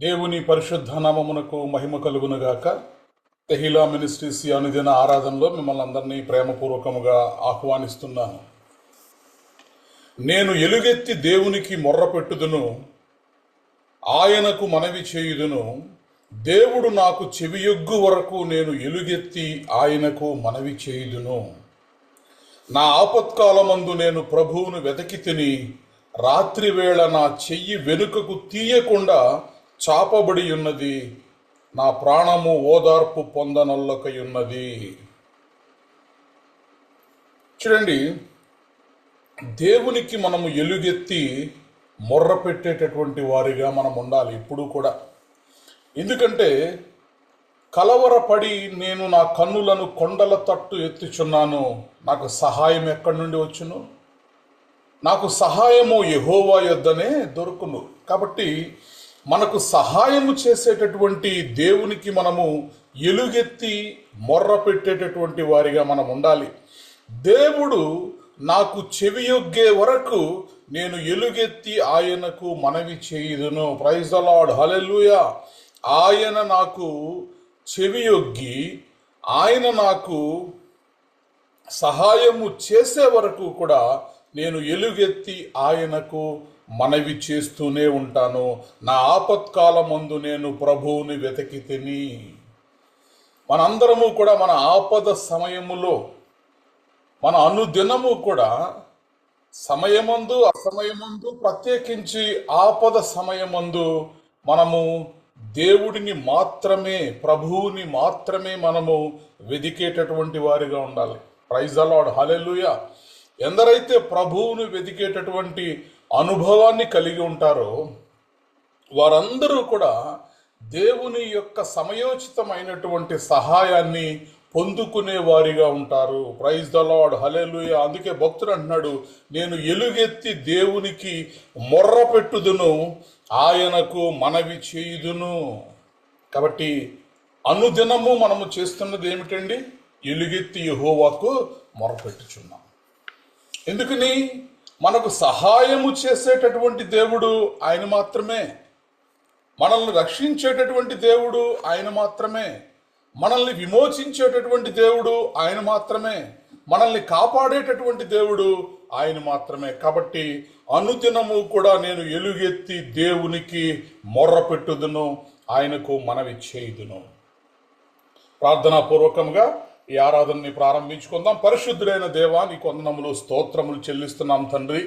దేవుని పరిశుద్ధ నామమునకు మహిమ కలుగునుగాక. తెహిలా మినిస్ట్రీస్ అనుదిన ఆరాధనలో మిమ్మల్ని అందరినీ ప్రేమపూర్వకముగా ఆహ్వానిస్తున్నాను. నేను ఎలుగెత్తి దేవునికి మొర్ర పెట్టుదును, ఆయనకు మనవి చేయుదును. దేవుడు నాకు చెవియొగ్గు వరకు నేను ఎలుగెత్తి ఆయనకు మనవి చేయుదును. నా ఆపత్కాలమందు నేను ప్రభువును వెతకి తిని, రాత్రివేళ నా చెయ్యి వెనుకకు తీయకుండా చాపబడి ఉన్నది. నా ప్రాణము ఓదార్పు పొందనొల్లకయున్నది. చూడండి, దేవునికి మనము ఎలుగెత్తి మొర్ర పెట్టేటటువంటి వారిగా మనం ఉండాలి ఇప్పుడు కూడా. ఎందుకంటే కలవరపడి నేను నా కన్నులను కొండల తట్టు ఎత్తుచున్నాను, నాకు సహాయం ఎక్కడి నుండి వచ్చును? నాకు సహాయము యెహోవా యొద్దనే దొరుకును. కాబట్టి మనకు సహాయము చేసేటటువంటి దేవునికి మనము ఎలుగెత్తి మొర్ర పెట్టేటటువంటి వారిగా మనం ఉండాలి. దేవుడు నాకు చెవియొగ్గే వరకు నేను ఎలుగెత్తి ఆయనకు మనవి చేయుదును. ప్రైజ్ ద లార్డ్, హల్లెలూయా. ఆయన నాకు చెవియొగ్గి ఆయన నాకు సహాయము చేసే వరకు కూడా నేను ఎలుగెత్తి ఆయనకు మనవి చేస్తూనే ఉంటాను. నా ఆపత్కాలమందు నేను ప్రభువుని వెతకి తిని. మనందరము కూడా మన ఆపద సమయములో, మన అనుదినము కూడా సమయమందు అసమయమందు, ప్రత్యేకించి ఆపద సమయమందు మనము దేవుడిని మాత్రమే, ప్రభువుని మాత్రమే మనము వెదికేటటువంటి వారిగా ఉండాలి. ప్రైజ్ ద లార్డ్, హల్లెలూయా. ఎందరైతే ప్రభువును వెతికేటటువంటి అనుభవాన్ని కలిగి ఉంటారో వారందరూ కూడా దేవుని యొక్క సమయోచితమైనటువంటి సహాయాన్ని పొందుకునే వారిగా ఉంటారు. ప్రైజ్ ద లార్డ్, హల్లెలూయా. అందుకే భక్తుడు అంటున్నాడు, నేను ఎలుగెత్తి దేవునికి మొర్ర పెట్టుదును, ఆయనకు మనవి చేయుదును. కాబట్టి అనుదినము మనము చేస్తున్నది ఏమిటండి? ఎలుగెత్తి యెహోవాకు మొర్ర పెట్టుచున్నాం. ఎందుకని? మనకు సహాయము చేసేటటువంటి దేవుడు ఆయన మాత్రమే, మనల్ని రక్షించేటటువంటి దేవుడు ఆయన మాత్రమే, మనల్ని విమోచించేటటువంటి దేవుడు ఆయన మాత్రమే, మనల్ని కాపాడేటటువంటి దేవుడు ఆయన మాత్రమే. కాబట్టి అనుదినము కూడా నేను ఎలుగెత్తి దేవునికి మొర్ర పెట్టుదును, ఆయనకు మనవి చేయుదును. ప్రార్థనాపూర్వకంగా ఈ ఆరాధనని ప్రారంభించుకుందాం. పరిశుద్ధుడైన దేవా, నీకు వందనములు, స్తోత్రములు చెల్లిస్తున్నాం తండ్రి.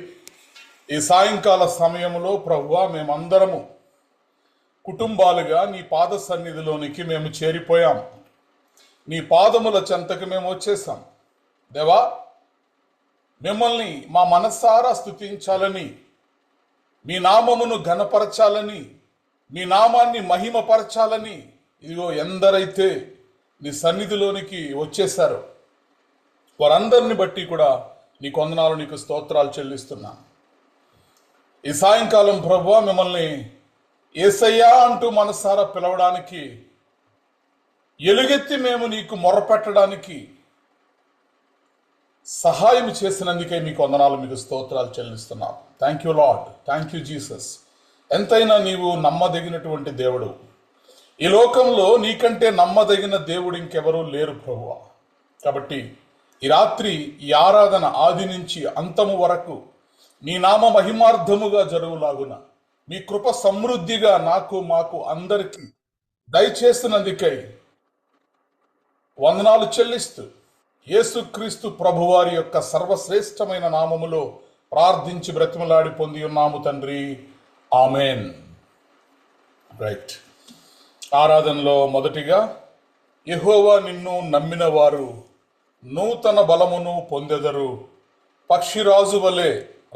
ఈ సాయంకాల సమయంలో ప్రభువా, మేమందరము కుటుంబాలుగా నీ పాద సన్నిధిలోనికి మేము చేరిపోయాం. నీ పాదముల చెంతకు మేము వచ్చేసాం. దేవా, మిమ్మల్ని మా మనస్సారా స్తుతించాలని, మీ నామమును ఘనపరచాలని, మీ నామాన్ని మహిమపరచాలని ఇదిగో ఎందరైతే నీ సన్నిధిలోనికి వచ్చేశారు వారందరిని బట్టి కూడా నీకు వందనాలు, నీకు స్తోత్రాలు చెల్లిస్తున్నాను. ఈ సాయంకాలం ప్రభువా, మిమ్మల్ని యేసయ్యా అంటూ మనసారా పిలవడానికి, ఎలుగెత్తి మేము నీకు మొరపెట్టడానికి సహాయం చేసినందుకే మీకు వందనాలు, మీకు స్తోత్రాలు చెల్లిస్తున్నాం. Thank you Lord, thank you Jesus. ఎంతైనా నీవు నమ్మదగినటువంటి దేవుడు. ఈ లోకంలో నీకంటే నమ్మదగిన దేవుడు ఇంకెవరూ లేరు ప్రభువా. కాబట్టి ఈ రాత్రి ఈ ఆరాధన ఆది నుంచి అంతము వరకు నీ నామ మహిమార్థముగా జరుగులాగున మీ కృప సమృద్ధిగా నాకు మాకు అందరికీ దయచేసినందుకై వందనాలు చెల్లిస్తూ యేసుక్రీస్తు ప్రభువారి యొక్క సర్వశ్రేష్టమైన నామములో ప్రార్థించి బ్రతిమలాడి పొంది ఉన్నాము తండ్రి, ఆమెన్. రైట్. ఆరాధనలో మొదటిగా, యెహోవా నిన్ను నమ్మిన వారు నూతన బలమును పొందెదరు, పక్షిరాజు వలె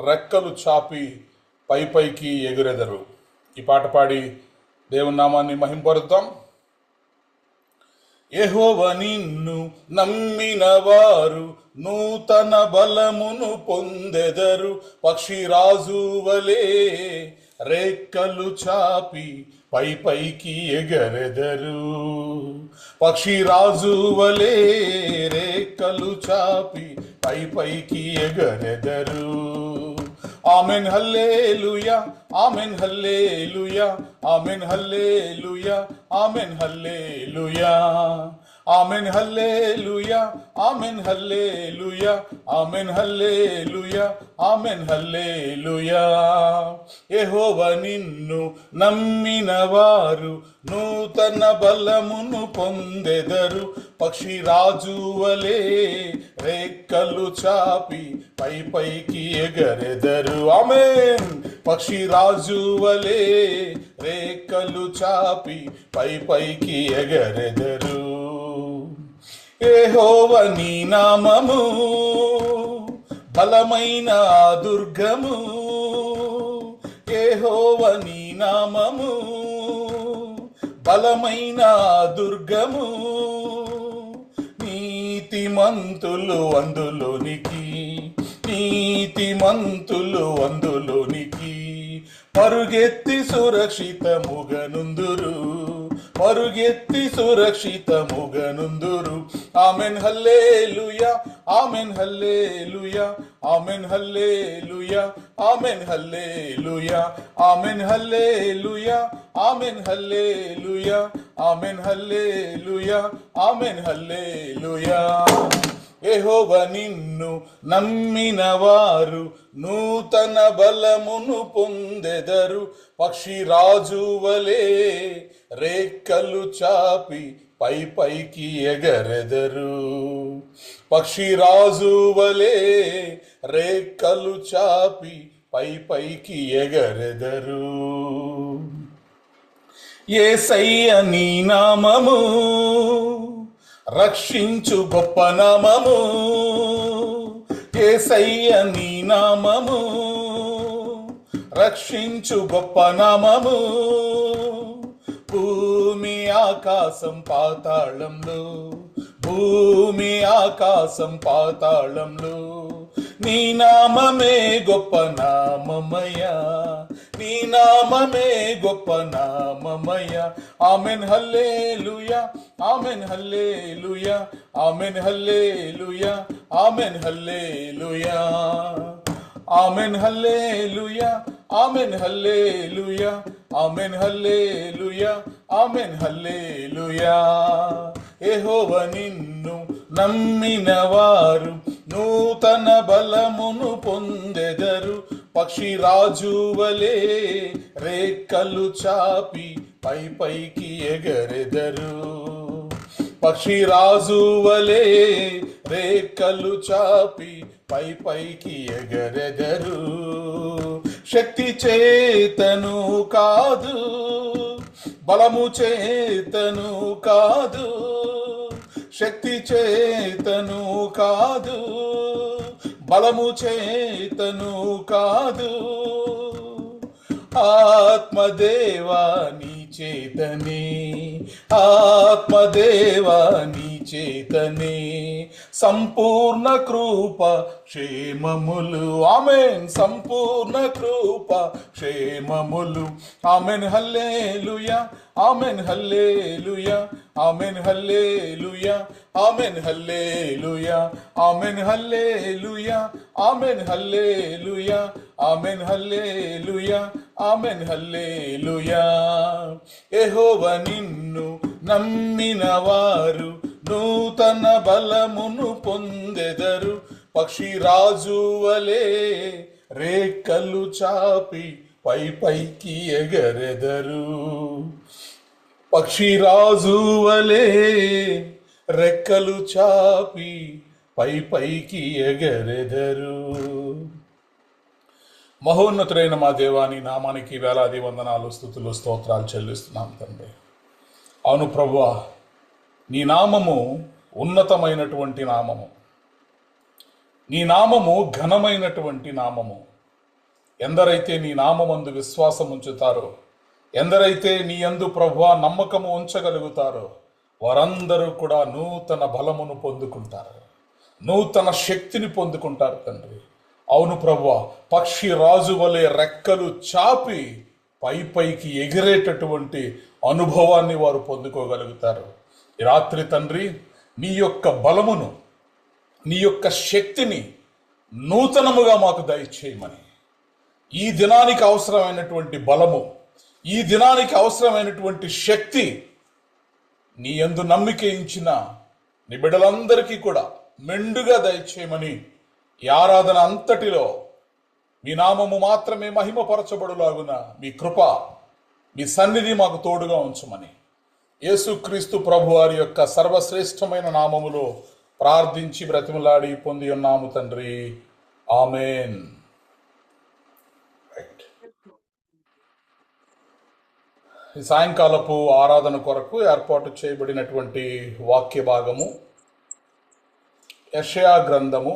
రెక్కలు చాపి పై పైకి ఎగురెదరు. ఈ పాట పాడి దేవుని నామాన్ని మహింపరుద్దాం. యెహోవా నిన్ను నమ్మిన వారు నూతన బలమును పొందెదరు, పక్షిరాజు వలె రెక్కలు చాపి పై పైకి ఎగరెదరు. పక్షిరాజు వలె రెక్కలు చాపి పై పైకి ఎగరెదరు. ఆమెన్ హల్లెలూయా, ఆమెన్ హల్లెలూయా, ఆమెన్ హల్లెలూయా, ఆమెన్ హల్లెలూయా, ఆమెన్ హల్లెలూయా, ఆమెన్ హల్లెలూయా, ఆమెన్ హల్లెలూయా, ఆమెన్ హల్లెలూయా. యెహోవా నిన్ను నమ్మిన వారు నూతన బలమును పొందెదరు, పక్షిరాజు వలె రెక్కలు చాపి పై పైకి ఎగరెదరు. ఆమేన్. పక్షిరాజు వలె రెక్కలు చాపి పై పైకి ఎగరెదరు. యెహోవా నీ నామము బలమైన దుర్గము, యెహోవా నీ నామము బలమైన దుర్గము, నీతిమంతులు అందులోనికి, నీతిమంతులు అందులోనికి పరుగెత్తి సురక్షితముగనుందురు, పరుగెత్తి సురక్షితముగనుందురు. ఆమెన్ హల్లెలూయా, ఆమెన్ హల్లెలూయా, ఆమెన్ హల్లెలూయా, ఆమెన్ హల్లెలూయా, ఆమెన్ హల్లెలూయా, ఆమెన్ హల్లెలూయా, ఆమెన్ హల్లెలూయా, ఆమెన్ హల్లెలూయా. యెహోవా నిన్ను నమ్మిన వారు నూతన బలమును పొందెదరు, పక్షిరాజు వలె రెక్కలు చాపి పై పైకి ఎగరెదరు, పక్షిరాజు వలె రెక్కలు చాపి పై పైకి ఎగరెదరు. యేసయ్య నీ నామము రక్షించు గొప్ప నామము, యేసయ్య నీ నామము రక్షించు గొప్ప నామము, భూమి ఆకాశం పాతాళంలో, భూమి ఆకాశం పాతాళంలో నీ నామమే గొప్ప నామమయ్యా, నీ నామమే గొప్ప నామమయ్యా. ఆమెన్ హల్లెలూయా, ఆమెన్ హల్లెలూయా, ఆమెన్ హల్లెలూయా, ఆమెన్ హల్లెలూయా, ఆమెన్ హల్లెలూయా, ఆమెన్ హల్లెలూయా, ఆమెన్ హల్లెలూయా, ఆమెన్ హల్లెలూయా. యెహోవా నిన్ను నమ్మిన వారు నూతన బలమును పొందెదరు, పక్షిరాజు వలె రెక్కలు చాపి పై పైకి ఎగరెదరు, పక్షిరాజు వలె రెక్కలు చాపి పై పైకి ఎగరెదరు. శక్తి చేతను కాదు, బలము చేతను కాదు, శక్తి చేతను కాదు, బలము చేతను కాదు, ఆత్మదేవా నీ చేతనే, ఆత్మదేవా నీ చేతనే సంపూర్ణ కృప క్షేమములు. ఆమెన్. సంపూర్ణ కృప క్షేమములు. ఆమెన్ హల్లెలూయా, ఆమెన్ హల్లెలూయా, ఆమెన్ హల్లెలూయా, ఆమెన్ హల్లెలూయా, ఆమెన్ హల్లెలూయా, ఆమెన్ హల్లెలూయా, ఆమెన్ హల్లెలూయా, ఆమెన్ హల్లెలూయా. యెహోవా నిన్ను నమ్మిన వారు నూతన బలమును పొందెదరు, పక్షిరాజు వలె రెక్కలు చాపి పై పైకి ఎగరెదరు, పక్షిరాజు వలె రెక్కలు చాపి పై పైకి ఎగరెదరు. మహోన్నతుడైన మా దేవాని నామానికి వేలాది వందనాలు, స్తుతులు, స్తోత్రాలు చెల్లిస్తున్నాం తండ్రి. అవును ప్రభువా, నీ నామము ఉన్నతమైనటువంటి నామము, నీ నామము ఘనమైనటువంటి నామము. ఎందరైతే నీ నామమందు విశ్వాసం ఉంచుతారో, ఎందరైతే నీ యందు ప్రభువా నమ్మకము ఉంచగలుగుతారో వారందరూ కూడా నూతన బలమును పొందుకుంటారు, నూతన శక్తిని పొందుకుంటారు తండ్రి. అవును ప్రభువా, పక్షి రాజు వలె రెక్కలు చాపి పై పైకి ఎగిరేటటువంటి అనుభవాన్ని వారు పొందుకోగలుగుతారు. ఈ రాత్రి తండ్రి నీ యొక్క బలమును, నీ యొక్క శక్తిని నూతనముగా మాకు దయచేయమని ఈ దినానికి అవసరమైనటువంటి బలము, ఈ దినానికి అవసరమైనటువంటి శక్తి నీ యందు నమ్మిక ఉంచిన నీ బిడ్డలందరికీ కూడా మెండుగా దయచేయమని ఈ ఆరాధన అంతటిలో మీ నామము మాత్రమే మహిమపరచబడులాగున మీ కృప, మీ సన్నిధి మాకు తోడుగా ఉంచమని యేసుక్రీస్తు ప్రభు వారి యొక్క సర్వశ్రేష్టమైన నామములో ప్రార్థించి బ్రతిమలాడి పొంది ఉన్నాము తండ్రి. ఆమెన్. ఈ సాయంకాలపు ఆరాధన కొరకు ఏర్పాటు చేయబడినటువంటి వాక్య భాగము యెషయా గ్రంథము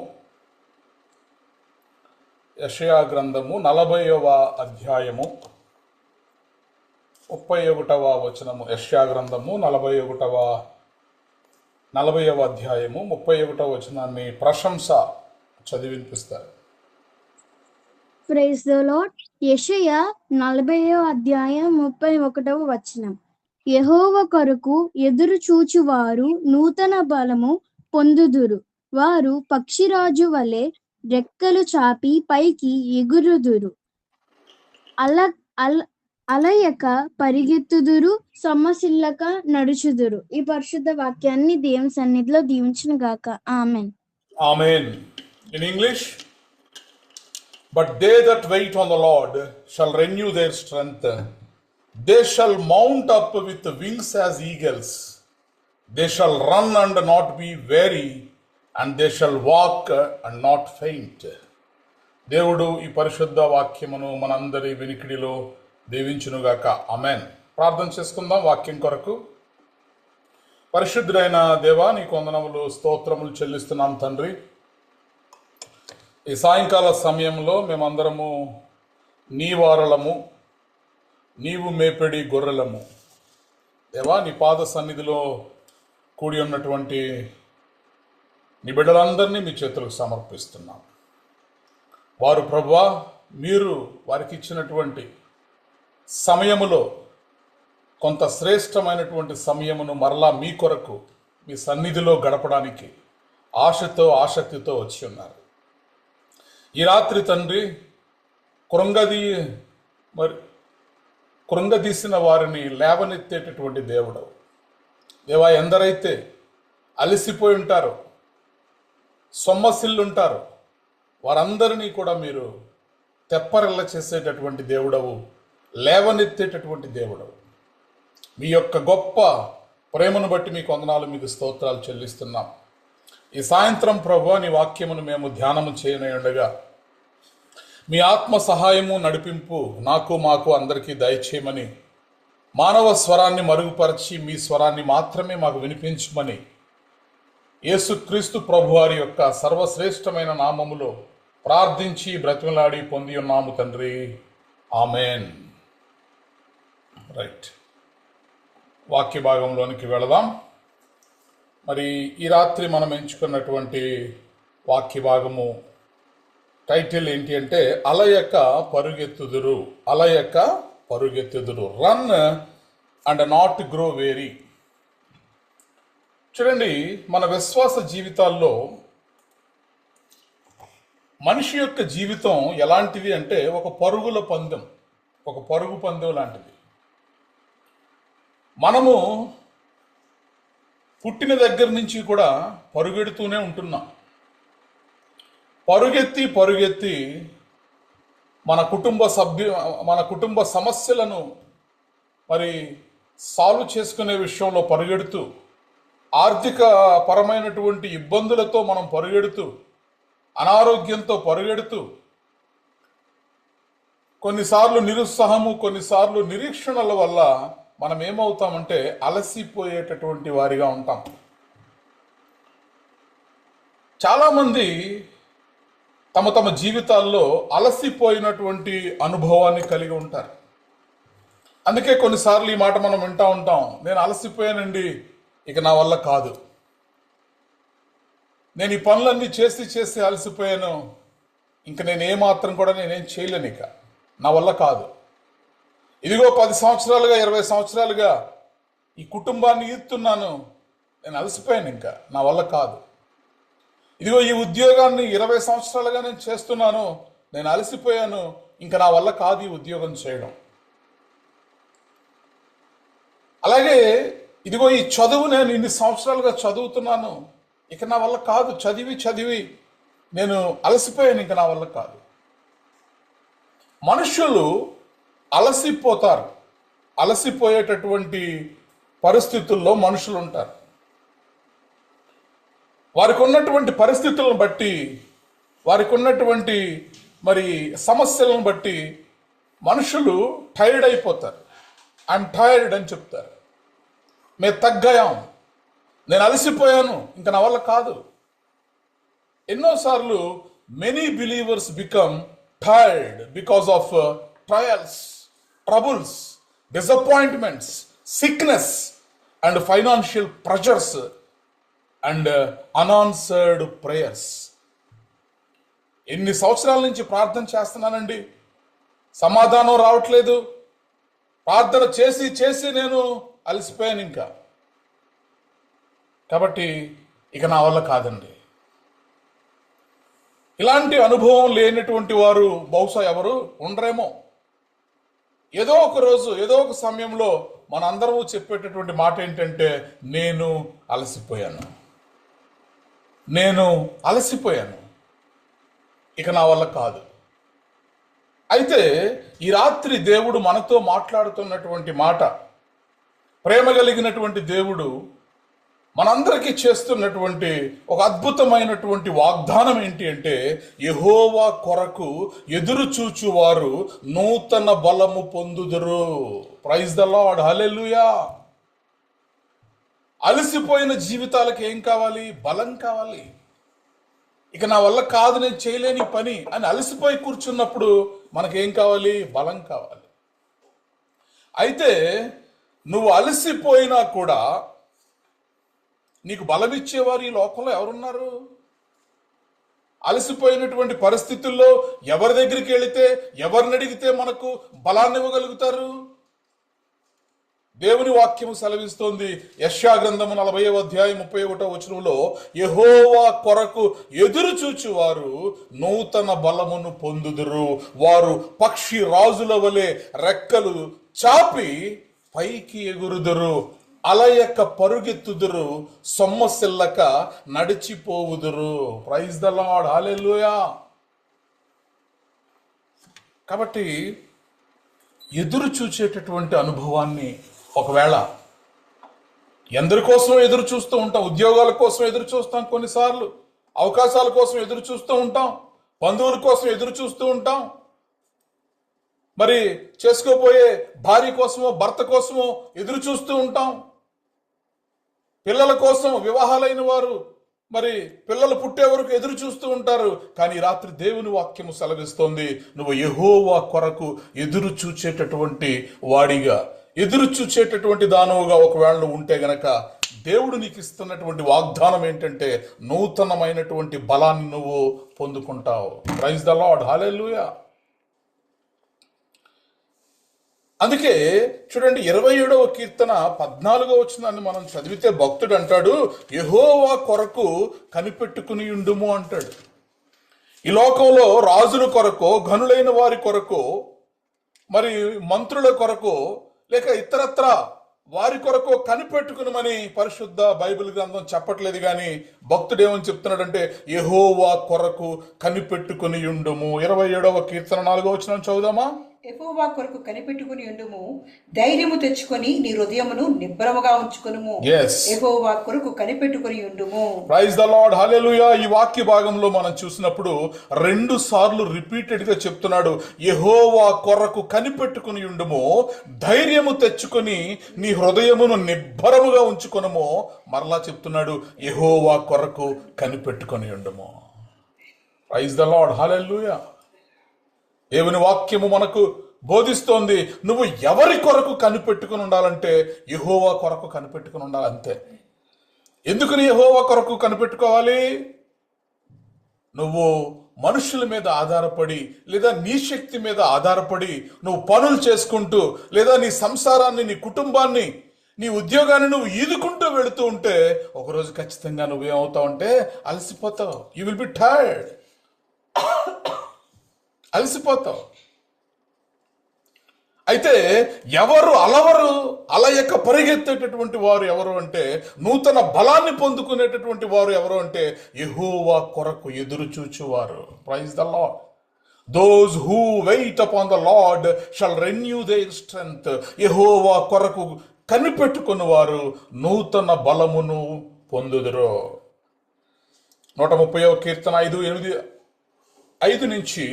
40వ అధ్యాయము 31వ వచనము. యెషయా గ్రంథము 40వ అధ్యాయము 31వ వచనాన్ని ప్రశంస చదివినిపిస్తారు. Praise the lord. యెషయా 40వ అధ్యాయం 31వ వచనం. యెహోవా కొరకు ఎదురు చూచువారు నూతన బలము పొందుదురు. వారు పక్షిరాజు వలె రెక్కలు చాపి పైకి ఎగురుదురు. అలయక పరిగెత్తుదురు, సొమ్మసిల్లక నడుచుదురు. ఈ పరిశుద్ధ వాక్యాన్ని దేవుని సన్నిధిలో దీవించును గాక. Amen. Amen. In English, but they that wait on the Lord shall renew their strength. They shall mount up with wings as eagles. They shall run and not be weary, and they shall walk and not faint. దేవుడు ఈ పరిశుద్ధ వాక్యమును మనందరి వినికిడిలో దీవించునుగాక. Amen. ప్రార్థన చేసుకుందాం వాక్యం కొరకు. పరిశుద్ధుడైన దేవా, నీకు వందనములు స్తోత్రములు చెల్లిస్తున్నాం తండ్రి. ఈ సాయంకాల సమయంలో మేమందరము నీ వారలము, నీవు మేపెడి గొర్రెలము. దేవా, నీ పాద సన్నిధిలో కూడి ఉన్నటువంటి నీ బిడ్డలందరినీ మీ చేతులకు సమర్పిస్తున్నాం. వారు ప్రభువా, మీరు వారికి ఇచ్చినటువంటి సమయములో కొంత శ్రేష్టమైనటువంటి సమయమును మరలా మీ కొరకు మీ సన్నిధిలో గడపడానికి ఆశతో ఆసక్తితో వచ్చి ఉన్నారు. ఈ రాత్రి తండ్రి, కృంగదీసిన వారిని లేవనెత్తేటటువంటి దేవుడు. దేవా, ఎందరైతే అలసిపోయి ఉంటారో, సొమ్మసిల్లుంటారో వారందరినీ కూడా మీరు తెప్పరిల్ల చేసేటటువంటి దేవుడవు, లేవనెత్తేటటువంటి దేవుడవు. మీ యొక్క గొప్ప ప్రేమను బట్టి మీకు వందనాలు, మీకు స్తోత్రాలు చెల్లిస్తున్నాం. ఈ సాయంత్రం ప్రభువా, నీ వాక్యమును మేము ధ్యానము చేయనుండగా మీ ఆత్మ సహాయము నడిపింపు నాకు మాకు అందరికీ దయచేయమని, మానవ స్వరాన్ని మరుగుపరిచి మీ స్వరాన్ని మాత్రమే మాకు వినిపించమని యేసుక్రీస్తు ప్రభువారి యొక్క సర్వశ్రేష్టమైన నామములో ప్రార్థించి బ్రతిమలాడి పొంది ఉన్నాము తండ్రి. ఆమెన్. రైట్, వాక్య భాగంలోనికి వెళదాం. మరి ఈ రాత్రి మనం ఎంచుకున్నటువంటి వాక్య భాగము టైటిల్ ఏంటి అంటే, అలయక పరుగెత్తుదురు. అలయక పరుగెత్తుదురు. Run and not grow weary. చూడండి, మన విశ్వాస జీవితాల్లో మనిషి యొక్క జీవితం ఎలాంటిది అంటే ఒక పరుగు పందెం లాంటిది. మనము పుట్టిన దగ్గర నుంచి కూడా పరుగెడుతూనే ఉంటున్నాం. పరుగెత్తి మన కుటుంబ సమస్యలను మరి సాల్వ్ చేసుకునే విషయంలో పరుగెడుతూ, ఆర్థిక పరమైనటువంటి ఇబ్బందులతో మనం పరుగెడుతూ, అనారోగ్యంతో పరుగెడుతూ, కొన్నిసార్లు నిరుత్సాహము, కొన్నిసార్లు నిరీక్షణల వల్ల మనం ఏమవుతామంటే అలసిపోయేటటువంటి వారిగా ఉంటాం. చాలామంది తమ జీవితాల్లో అలసిపోయినటువంటి అనుభవాన్ని కలిగి ఉంటారు. అందుకే కొన్నిసార్లు ఈ మాట మనం వింటూ ఉంటాం, నేను అలసిపోయానండి, ఇక నా వల్ల కాదు, నేను ఈ పనులన్నీ చేసి అలసిపోయాను, ఇంక నేను ఏమాత్రం కూడా నేనేం చేయలేను, ఇక నా వల్ల కాదు. ఇదిగో 10 సంవత్సరాలుగా 20 సంవత్సరాలుగా ఈ కుటుంబాన్ని ఈదుతున్నాను, నేను అలసిపోయాను, ఇంకా నా వల్ల కాదు. ఇదిగో ఈ ఉద్యోగాన్ని 20 సంవత్సరాలుగా నేను చేస్తున్నాను, నేను అలసిపోయాను, ఇంకా నా వల్ల కాదు ఈ ఉద్యోగం చేయడం. అలాగే ఇదిగో ఈ చదువు నేను ఇన్ని సంవత్సరాలుగా చదువుతున్నాను, ఇక నా వల్ల కాదు, చదివి నేను అలసిపోయాను, ఇంకా నా వల్ల కాదు. మనుషులు అలసిపోతారు. అలసిపోయేటటువంటి పరిస్థితుల్లో మనుషులు ఉంటారు. వారికి ఉన్నటువంటి పరిస్థితులను బట్టి, వారికి ఉన్నటువంటి మరి సమస్యలను బట్టి మనుషులు టైర్డ్ అయిపోతారు. ఐఎమ్ టైర్డ్ అని చెప్తారు. మే తగ్గాయాం, నేను అలసిపోయాను, ఇంకా నా వల్ల కాదు. ఎన్నోసార్లు many believers become tired because of trials, troubles, disappointments, sickness and financial pressures and unanswered prayers. ఎన్ని సంవత్సరాల నుంచి ప్రార్థన చేస్తున్నానండి, సమాధానం రావట్లేదు. ప్రార్థన చేసి నేను అలసిపోయాను ఇంకా, కాబట్టి ఇక నా వల్ల కాదండి. ఇలాంటి అనుభవం లేనటువంటి వారు బహుశా ఎవరు ఉండరేమో. ఏదో ఒక రోజు, ఏదో ఒక సమయంలో మనందరము చెప్పేటటువంటి మాట ఏంటంటే, నేను అలసిపోయాను, ఇక నా వల్ల కాదు. అయితే ఈ రాత్రి దేవుడు మనతో మాట్లాడుతున్నటువంటి మాట, ప్రేమ కలిగినటువంటి దేవుడు మనందరికీ చేస్తున్నటువంటి ఒక అద్భుతమైనటువంటి వాగ్దానం ఏంటి అంటే, యెహోవా కొరకు ఎదురు చూచువారు నూతన బలము పొందుదురు. ప్రైజ్ ద లార్డ్, హల్లెలూయా. అలసిపోయిన జీవితాలకు ఏం కావాలి? బలం కావాలి. ఇక నా వల్ల కాదు, నేను చేయలేని పని అని అలసిపోయి కూర్చున్నప్పుడు మనకేం కావాలి? బలం కావాలి. అయితే నువ్వు అలసిపోయినా కూడా నీకు బలం ఇచ్చేవారు ఈ లోకంలో ఎవరున్నారు? అలసిపోయినటువంటి పరిస్థితుల్లో ఎవరి దగ్గరికి వెళితే, ఎవరిని అడిగితే మనకు బలాన్ని ఇవ్వగలుగుతారు? దేవుని వాక్యము సెలవిస్తోంది, యెషయా గ్రంథము 40వ అధ్యాయం 31వ వచనంలో, యెహోవా కొరకు ఎదురు చూచువారు నూతన బలమును పొందుదురు. వారు పక్షి రాజుల వలె రెక్కలు చాపి పైకి ఎగురుదురు. అలయక పరుగెత్తుదురు, సొమ్మసిల్లక నడిచిపోవుదురు. ప్రైజ్ ద లార్డ్, హల్లెలూయా. కాబట్టి ఎదురు చూచేటటువంటి అనుభవాన్ని, ఒకవేళ ఎందరి కోసం ఎదురు చూస్తూ ఉంటాం, ఉద్యోగాల కోసం ఎదురు చూస్తాం, కొన్నిసార్లు అవకాశాల కోసం ఎదురు చూస్తూ ఉంటాం, బంధువుల కోసం ఎదురు చూస్తూ ఉంటాం, మరి చేసుకోబోయే భార్య కోసమో భర్త కోసమో ఎదురు చూస్తూ ఉంటాం, పిల్లల కోసం, వివాహాలైన వారు మరి పిల్లలు పుట్టే వరకు ఎదురు చూస్తూ ఉంటారు. కానీ రాత్రి దేవుని వాక్యము సెలవిస్తోంది, నువ్వు యెహోవా కొరకు ఎదురు చూచేటటువంటి వాడిగా, ఎదురు చూచేటటువంటి దానవుగా ఒకవేళ నువ్వు ఉంటే గనక, దేవుడు నీకు ఇస్తున్నటువంటి వాగ్దానం ఏంటంటే, నూతనమైనటువంటి బలాన్ని నువ్వు పొందుకుంటావు. ప్రైజ్ ద లార్డ్, హల్లెలూయా. అందుకే చూడండి, 27వ కీర్తన 14వ వచనాన్ని మనం చదివితే భక్తుడు అంటాడు, యెహోవా కొరకు కనిపెట్టుకుని ఉండుము అంటాడు. ఈ లోకంలో రాజుల కొరకో, ఘనులైన వారి కొరకో, మరి మంత్రుల కొరకో, లేక ఇతరత్ర వారి కొరకు కనిపెట్టుకునమని పరిశుద్ధ బైబిల్ గ్రంథం చెప్పట్లేదు. కానీ భక్తుడు ఏమని చెప్తున్నాడంటే, యెహోవా కొరకు కనిపెట్టుకుని ఉండుము. 27వ కీర్తన 4వ వచనం చదువుదామా? యెహోవా కొరకు కనిపెట్టుకుని ఉండుము, ధైర్యము తెచ్చుకొని నీ హృదయమును నిబ్బరముగా ఉంచుకొనుము. యెహోవా కొరకు కనిపెట్టుకుని ఉండుము. ప్రైజ్ ద లార్డ్, హల్లెలూయా. ఈ వాక్య భాగంలో మనం చూసినప్పుడు 2 సార్లు రిపీటెడ్ గా చెప్తున్నాడు, యెహోవా కొరకు కనిపెట్టుకుని ఉండుము, ధైర్యము తెచ్చుకొని నీ హృదయమును నిబ్బరముగా ఉంచుకొనుము. మరలా చెప్తున్నాడు, యెహోవా కొరకు కనిపెట్టుకుని ఉండుము. ప్రైజ్ ద లార్డ్, హల్లెలూయా. దేవుని వాక్యము మనకు బోధిస్తోంది, నువ్వు ఎవరి కొరకు కనిపెట్టుకుని ఉండాలంటే యెహోవా కొరకు కనిపెట్టుకుని ఉండాలి, అంతే. ఎందుకు యెహోవా కొరకు కనిపెట్టుకోవాలి? నువ్వు మనుషుల మీద ఆధారపడి, లేదా నీ శక్తి మీద ఆధారపడి నువ్వు పనులు చేసుకుంటూ, లేదా నీ సంసారాన్ని, నీ కుటుంబాన్ని, నీ ఉద్యోగాన్ని నువ్వు ఈదుకుంటూ వెళుతూ ఉంటే ఒకరోజు ఖచ్చితంగా నువ్వేమవుతావు అంటే అలసిపోతావు. యూ విల్ బి టైర్డ్, అలసిపోతావు. అయితే అలయక పరిగెత్తేటటువంటి వారు ఎవరు అంటే, నూతన బలాన్ని పొందుకునేటటువంటి వారు ఎవరు అంటే, యెహోవా కొరకు ఎదురు చూచువారు. Praise the Lord. Those who wait upon the Lord shall renew their strength. యెహోవా కొరకు కనిపెట్టుకుని వారు నూతన బలమును పొందుదురు. 130వ కీర్తన 5 నుంచి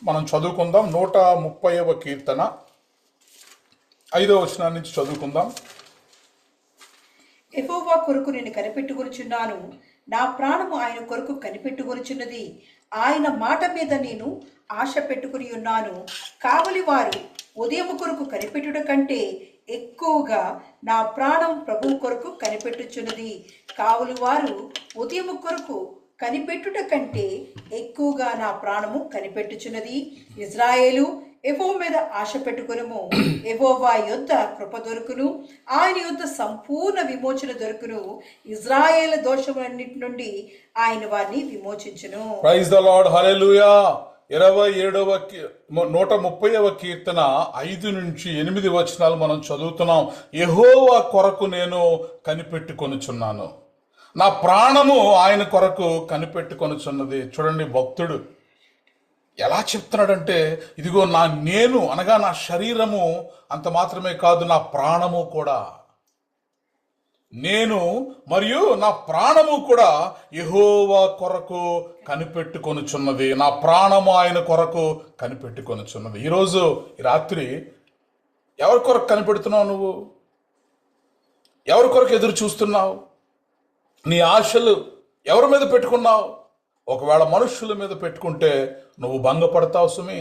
మనం చదువుకుందాం. 130వ కీర్తన 5వ వచనం నుంచి చదువుకుందాం. యెహోవా కొరకు నేను కనిపెట్టుకొనుచున్నాను, నా ప్రాణము ఆయన కొరకు కనిపెట్టుకొనుచున్నది. ఆయన మాట మీద నేను ఆశ పెట్టుకుని ఉన్నాను. కావలి వారు ఉదయం కొరకు కనిపెట్టుట కంటే ఎక్కువగా నా ప్రాణం ప్రభువు కొరకు కనిపెట్టుచున్నది. కావలి వారు ఉదయం కొరకు కనిపెట్టుట కంటే ఎక్కువగా నా ప్రాణము కనిపెట్టుచున్నది. ఇజ్రాయేలు, యెహోవా మీద ఆశ పెట్టుకొనుము. యెహోవా యొద్ద కృప దొరుకును, ఆయన యొద్ద సంపూర్ణ విమోచన దొరుకును. ఇజ్రాయేల్ దోషములన్నిటి నుండి ఆయన వారిని విమోచించును. Praise the Lord. హల్లెలూయా. 130వ కీర్తన 5 నుంచి 8 వచనాలు మనం చదువుతున్నాం. యెహోవా కొరకు నేను కనిపెట్టుకొనుచున్నాను, నా ప్రాణము ఆయన కొరకు కనిపెట్టుకొనుచున్నది. చూడండి, భక్తుడు ఎలా చెప్తున్నాడంటే, ఇదిగో నేను అనగా నా శరీరము అంత మాత్రమే కాదు, నా ప్రాణము కూడా, నేను మరియు నా ప్రాణము కూడా యెహోవా కొరకు కనిపెట్టుకొనుచున్నది. నా ప్రాణము ఆయన కొరకు కనిపెట్టుకొనుచున్నది. ఈరోజు ఈ రాత్రి ఎవరి కొరకు కనిపెడుతున్నావు? నువ్వు ఎవరి కొరకు ఎదురు చూస్తున్నావు? నీ ఆశలు ఎవరి మీద పెట్టుకున్నావు? ఒకవేళ మనుషుల మీద పెట్టుకుంటే నువ్వు భంగపడతావు సుమి.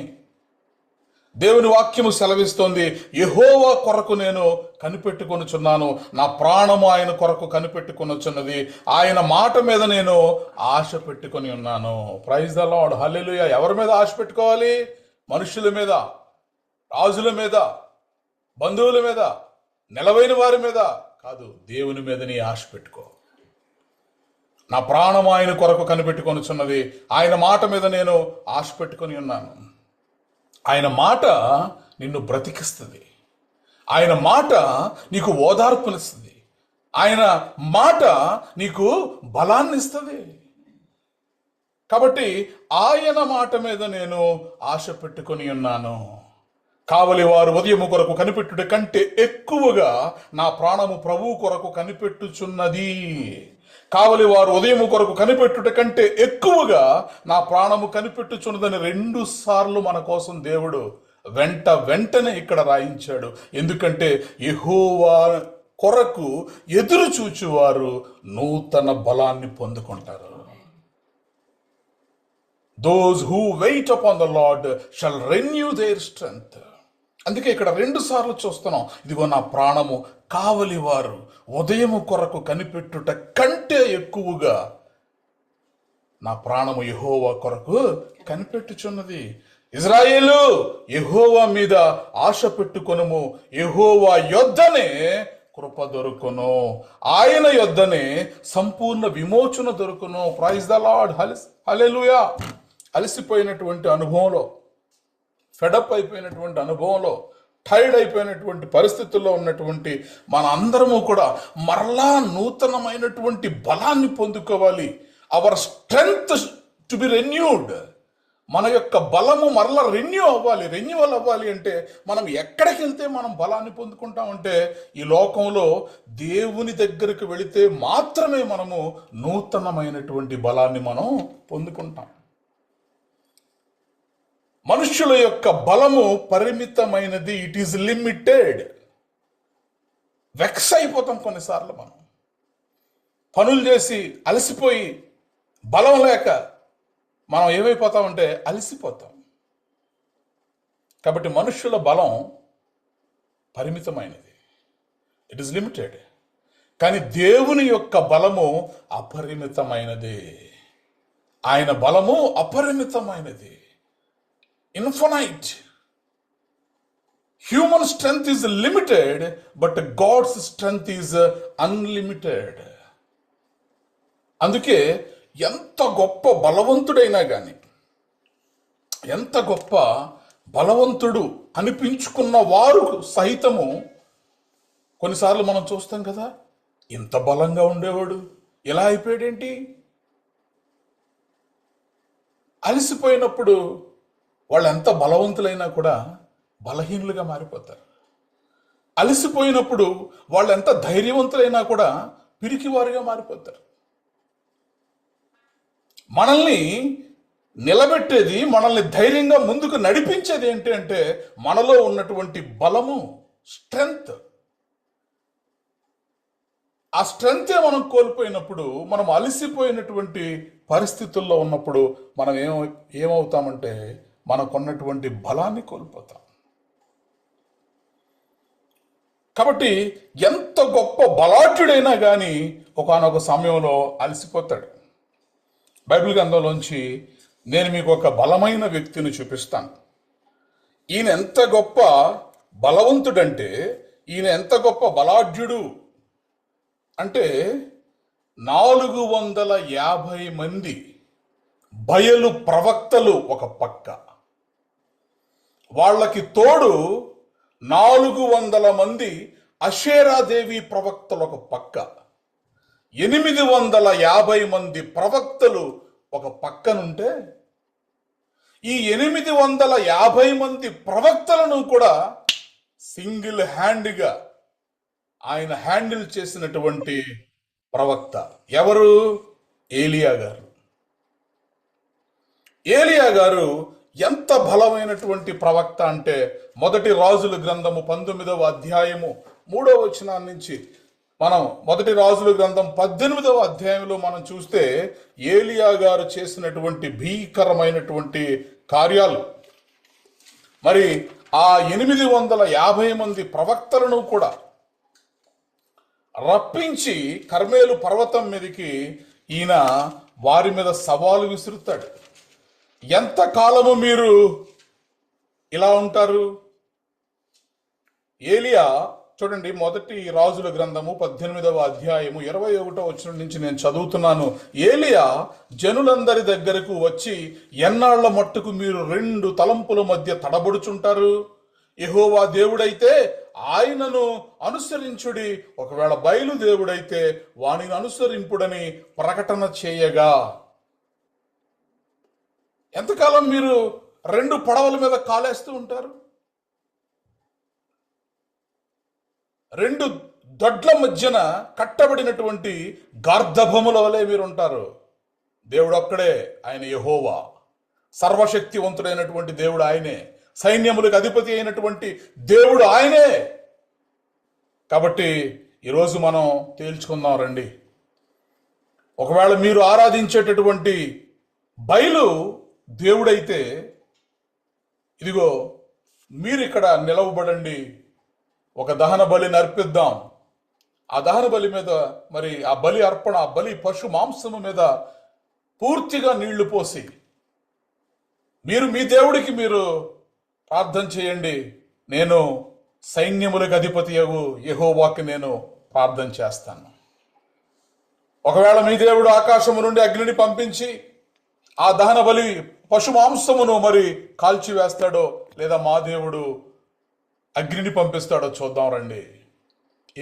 దేవుని వాక్యము సెలవిస్తోంది, యెహోవా కొరకు నేను కనిపెట్టుకొనుచున్నాను, నా ప్రాణము ఆయన కొరకు కనిపెట్టుకొనుచున్నది, ఆయన మాట మీద నేను ఆశ పెట్టుకొని ఉన్నాను. Praise the Lord. హల్లెలూయా. ఎవరి మీద ఆశ పెట్టుకోవాలి? మనుషుల మీద, రాజుల మీద, బంధువుల మీద, నిలవైన వారి మీద కాదు, దేవుని మీద నీ ఆశ పెట్టుకో. నా ప్రాణము ఆయన కొరకు కనిపెట్టుకొనుచున్నది, ఆయన మాట మీద నేను ఆశ పెట్టుకొని ఉన్నాను. ఆయన మాట నిన్ను బ్రతికిస్తుంది, ఆయన మాట నీకు ఓదార్పునిస్తుంది, ఆయన మాట నీకు బలాన్ని ఇస్తుంది. కాబట్టి ఆయన మాట మీద నేను ఆశ పెట్టుకొని ఉన్నాను. కావలి వారు ఉదయము కొరకు కనిపెట్టుట కంటే ఎక్కువగా నా ప్రాణము ప్రభువు కొరకు కనిపెట్టుచున్నది. కావలి వారు ఉదయము కొరకు కనిపెట్టుట కంటే ఎక్కువగా నా ప్రాణము కనిపెట్టుచున్నదని 2 సార్లు మన కోసం దేవుడు వెంటనే ఇక్కడ రాయించాడు. ఎందుకంటే యెహోవా కొరకు ఎదురు చూచువారు నూతన బలాన్ని పొందుకుంటారు. Those who wait upon the Lord shall renew their strength. అందుకే ఇక్కడ 2 సార్లు చూస్తున్నాం. ఇదిగో నా ప్రాణము కావలి వారు ఉదయము కొరకు కనిపెట్టుట కంటే ఎక్కువగా నా ప్రాణము యెహోవా కొరకు కనిపెట్టుచున్నది. ఇజ్రాయేలు, యెహోవా మీద ఆశ పెట్టుకొనుము, యెహోవా యొద్దనే కృప దొరుకును, ఆయన యొద్దనే సంపూర్ణ విమోచన దొరుకును. Praise the Lord. హల్లెలూయా. అలసిపోయినటువంటి అనుభవంలో, ఫెడప్ అయిపోయినటువంటి అనుభవంలో, టైర్డ్ అయిపోయినటువంటి పరిస్థితుల్లో ఉన్నటువంటి మన అందరము కూడా మరలా నూతనమైనటువంటి బలాన్ని పొందుకోవాలి. Hour strength to be renewed. మన యొక్క బలము మరలా రెన్యువల్ అవ్వాలి అంటే మనం ఎక్కడికి వెళ్తే మనం బలాన్ని పొందుకుంటామంటే ఈ లోకంలో దేవుని దగ్గరికి వెళితే మాత్రమే మనము నూతనమైనటువంటి బలాన్ని మనం పొందుకుంటాం. మనుష్యుల యొక్క బలము పరిమితమైనది. It is limited. వెక్స్ అయిపోతాం కొన్నిసార్లు. మనం పనులు చేసి అలసిపోయి బలం లేక మనం ఏమైపోతామంటే అలసిపోతాం. కాబట్టి మనుష్యుల బలం పరిమితమైనది, ఇట్ ఈస్ లిమిటెడ్. కానీ దేవుని యొక్క బలము అపరిమితమైనది. ఆయన బలము అపరిమితమైనది, infinite. Human strength is limited, but God's strength is unlimited. అందుకే ఎంత గొప్ప బలవంతుడైనా కానీ, ఎంత గొప్ప బలవంతుడు అనిపించుకున్న వారు సహితము కొన్నిసార్లు మనం చూస్తాం కదా, ఇంత బలంగా ఉండేవాడు ఇలా అయిపోయాడేంటి? అలసిపోయినప్పుడు వాళ్ళు ఎంత బలవంతులైనా కూడా బలహీనులుగా మారిపోతారు. అలసిపోయినప్పుడు వాళ్ళు ఎంత ధైర్యవంతులైనా కూడా పిరికివారుగా మారిపోతారు. మనల్ని నిలబెట్టేది, మనల్ని ధైర్యంగా ముందుకు నడిపించేది ఏంటి అంటే మనలో ఉన్నటువంటి బలము, స్ట్రెంగ్త్. ఆ స్ట్రెంగ్తే మనం కోల్పోయినప్పుడు, మనం అలసిపోయినటువంటి పరిస్థితుల్లో ఉన్నప్పుడు మనం ఏమవుతామంటే మనకున్నటువంటి బలాన్ని కోల్పోతాం. కాబట్టి ఎంత గొప్ప బలాఢ్యుడైనా కానీ ఒకానొక సమయంలో అలసిపోతాడు. బైబిల్ గ్రంథంలోంచి నేను మీకు ఒక బలమైన వ్యక్తిని చూపిస్తాను. ఈయన ఎంత గొప్ప బలవంతుడంటే, ఈయన ఎంత గొప్ప బలాఢ్యుడు అంటే 450 మంది బయలు ప్రవక్తలు ఒక పక్క, వాళ్ళకి తోడు 400 మంది అషేరాదేవి ప్రవక్తలు ఒక పక్క, 850 మంది ప్రవక్తలు ఒక పక్కనుంటే, ఈ 850 మంది ప్రవక్తలను కూడా సింగిల్ హ్యాండ్గా ఆయన హ్యాండిల్ చేసినటువంటి ప్రవక్త ఎవరు? ఏలియా గారు. ఏలియా గారు ఎంత బలమైనటువంటి ప్రవక్త అంటే, మొదటి రాజుల గ్రంథము 19వ అధ్యాయము 3వ వచనం నుంచి మనం, మొదటి రాజుల గ్రంథం 18వ అధ్యాయంలో మనం చూస్తే ఏలియా గారు చేసినటువంటి భీకరమైనటువంటి కార్యాలు. మరి ఆ 850 మంది ప్రవక్తలను కూడా రప్పించి కర్మేలు పర్వతం మీదకి ఈయన వారి మీద సవాలు విసురుతాడు. ఎంత కాలము మీరు ఇలా ఉంటారు? ఏలియా చూడండి, మొదటి రాజుల గ్రంథము 18వ అధ్యాయము 21వ వచనం నుంచి నేను చదువుతున్నాను. ఏలియా జనులందరి దగ్గరకు వచ్చి, ఎన్నాళ్ల మట్టుకు మీరు 2 తలంపుల మధ్య తడబడుచుంటారు? యెహోవా దేవుడైతే ఆయనను అనుసరించుడి, ఒకవేళ బయలు దేవుడైతే వానిని అనుసరింపుడని ప్రకటన చేయగా. ఎంతకాలం మీరు 2 పడవల మీద కాలేస్తూ ఉంటారు? 2 దొడ్ల మధ్యన కట్టబడినటువంటి గార్ధభముల వలె మీరు ఉంటారు. దేవుడు ఒక్కడే, ఆయన యెహోవా. సర్వశక్తివంతుడైనటువంటి దేవుడు ఆయనే, సైన్యములకు అధిపతి అయినటువంటి దేవుడు ఆయనే. కాబట్టి ఈరోజు మనం తేల్చుకుందాం రండి. ఒకవేళ మీరు ఆరాధించేటటువంటి బయలు దేవుడైతే, ఇదిగో మీరు ఇక్కడ నిలవబడండి, ఒక దహన బలిని అర్పిద్దాం. ఆ దహన బలి మీద, మరి ఆ బలి అర్పణ, ఆ బలి పశు మాంసము మీద పూర్తిగా నీళ్లు పోసి మీరు మీ దేవుడికి మీరు ప్రార్థన చేయండి. నేను సైన్యములకు అధిపతియగు యెహోవాకి నేను ప్రార్థన చేస్తాను. ఒకవేళ మీ దేవుడు ఆకాశము నుండి అగ్నిని పంపించి ఆ దహన బలి పశు మాంసమును మరి కాల్చివేస్తాడో, లేదా మా దేవుడు అగ్నిని పంపిస్తాడో చూద్దాం రండి.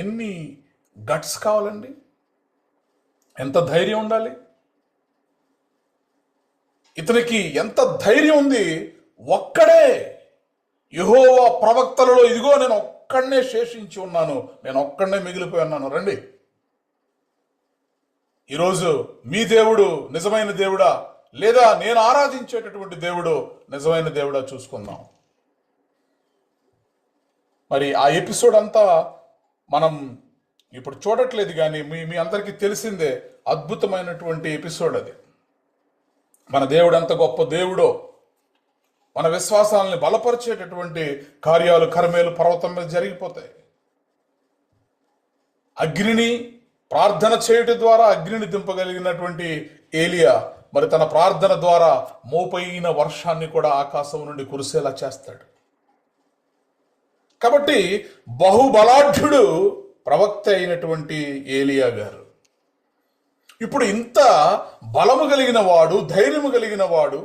ఎన్ని గట్స్ కావాలండి, ఎంత ధైర్యం ఉండాలి ఇతనికి, ఎంత ధైర్యం ఉంది. ఒక్కడే యెహోవా ప్రవక్తలలో, ఇదిగో నేను ఒక్కడనే శేషించి ఉన్నాను, నేను ఒక్కడనే మిగిలిపోయి ఉన్నాను. రండి, ఈరోజు మీ దేవుడు నిజమైన దేవుడా, లేదా నేను ఆరాధించేటటువంటి దేవుడు నిజమైన దేవుడా చూసుకుందాం. మరి ఆ ఎపిసోడ్ అంతా మనం ఇప్పుడు చూడట్లేదు, కానీ మీ అందరికీ తెలిసిందే, అద్భుతమైనటువంటి ఎపిసోడ్ అది. మన దేవుడు ఎంత గొప్ప దేవుడో, మన విశ్వాసాలని బలపరిచేటటువంటి కార్యాలు కర్మేలు పర్వతం మీద జరిగిపోతాయి. అగ్నిని ప్రార్థన చేయటం ద్వారా అగ్నిని దింపగలిగినటువంటి ఏలియా మరి తన ప్రార్థన ద్వారా మోపైన వర్షాన్ని కూడా ఆకాశం నుండి కురిసేలా చేస్తాడు. కాబట్టి బహుబలాఢ్యుడు ప్రవక్త అయినటువంటి ఏలియా గారు ఇప్పుడు ఇంత బలము కలిగిన వాడు, ధైర్యము కలిగిన వాడు,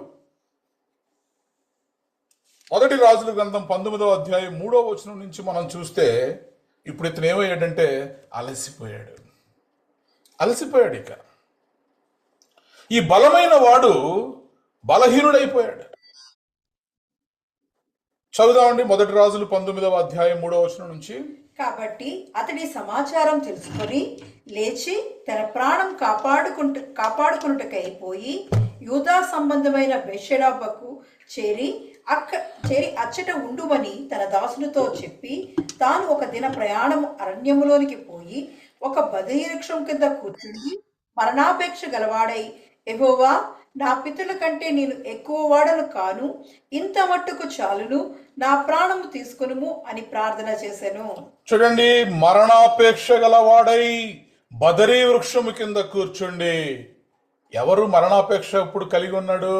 మొదటి రాజుల గ్రంథం 19వ అధ్యాయం 3వ వచనం నుంచి మనం చూస్తే ఇప్పుడు ఇతను ఏమయ్యాడంటే అలసిపోయాడు. ఇక ఈ బలమైన వాడు బలహీనుడైపోయాడు. చదువుదామండి, మొదటి రాజులు 19వ అధ్యాయం 3వ వచనం నుంచి. కాబట్టి అతడి సమాచారం తెలుసుకొని లేచి తన ప్రాణం కాపాడుకున్నటకై పోయి యూదా సంబంధమైన బెర్షెబాకు చేరి అచ్చట ఉండుమని తన దాసులతో చెప్పి తాను ఒక దిన ప్రయాణం అరణ్యములోనికి పోయి ఒక బదరీ వృక్షం కింద కూర్చుండి మరణాపేక్ష గలవాడై, యెహోవా, నా పితరుల కంటే నేను ఎక్కువ వాడను కాను, ఇంత మట్టుకు చాలును, నా ప్రాణము తీసుకొనుము అని ప్రార్థన చేశాను. చూడండి, మరణాపేక్ష గలవాడై బదరీ వృక్షము కింద కూర్చుండి. ఎవరు మరణాపేక్ష ఇప్పుడు కలిగి ఉన్నాడు?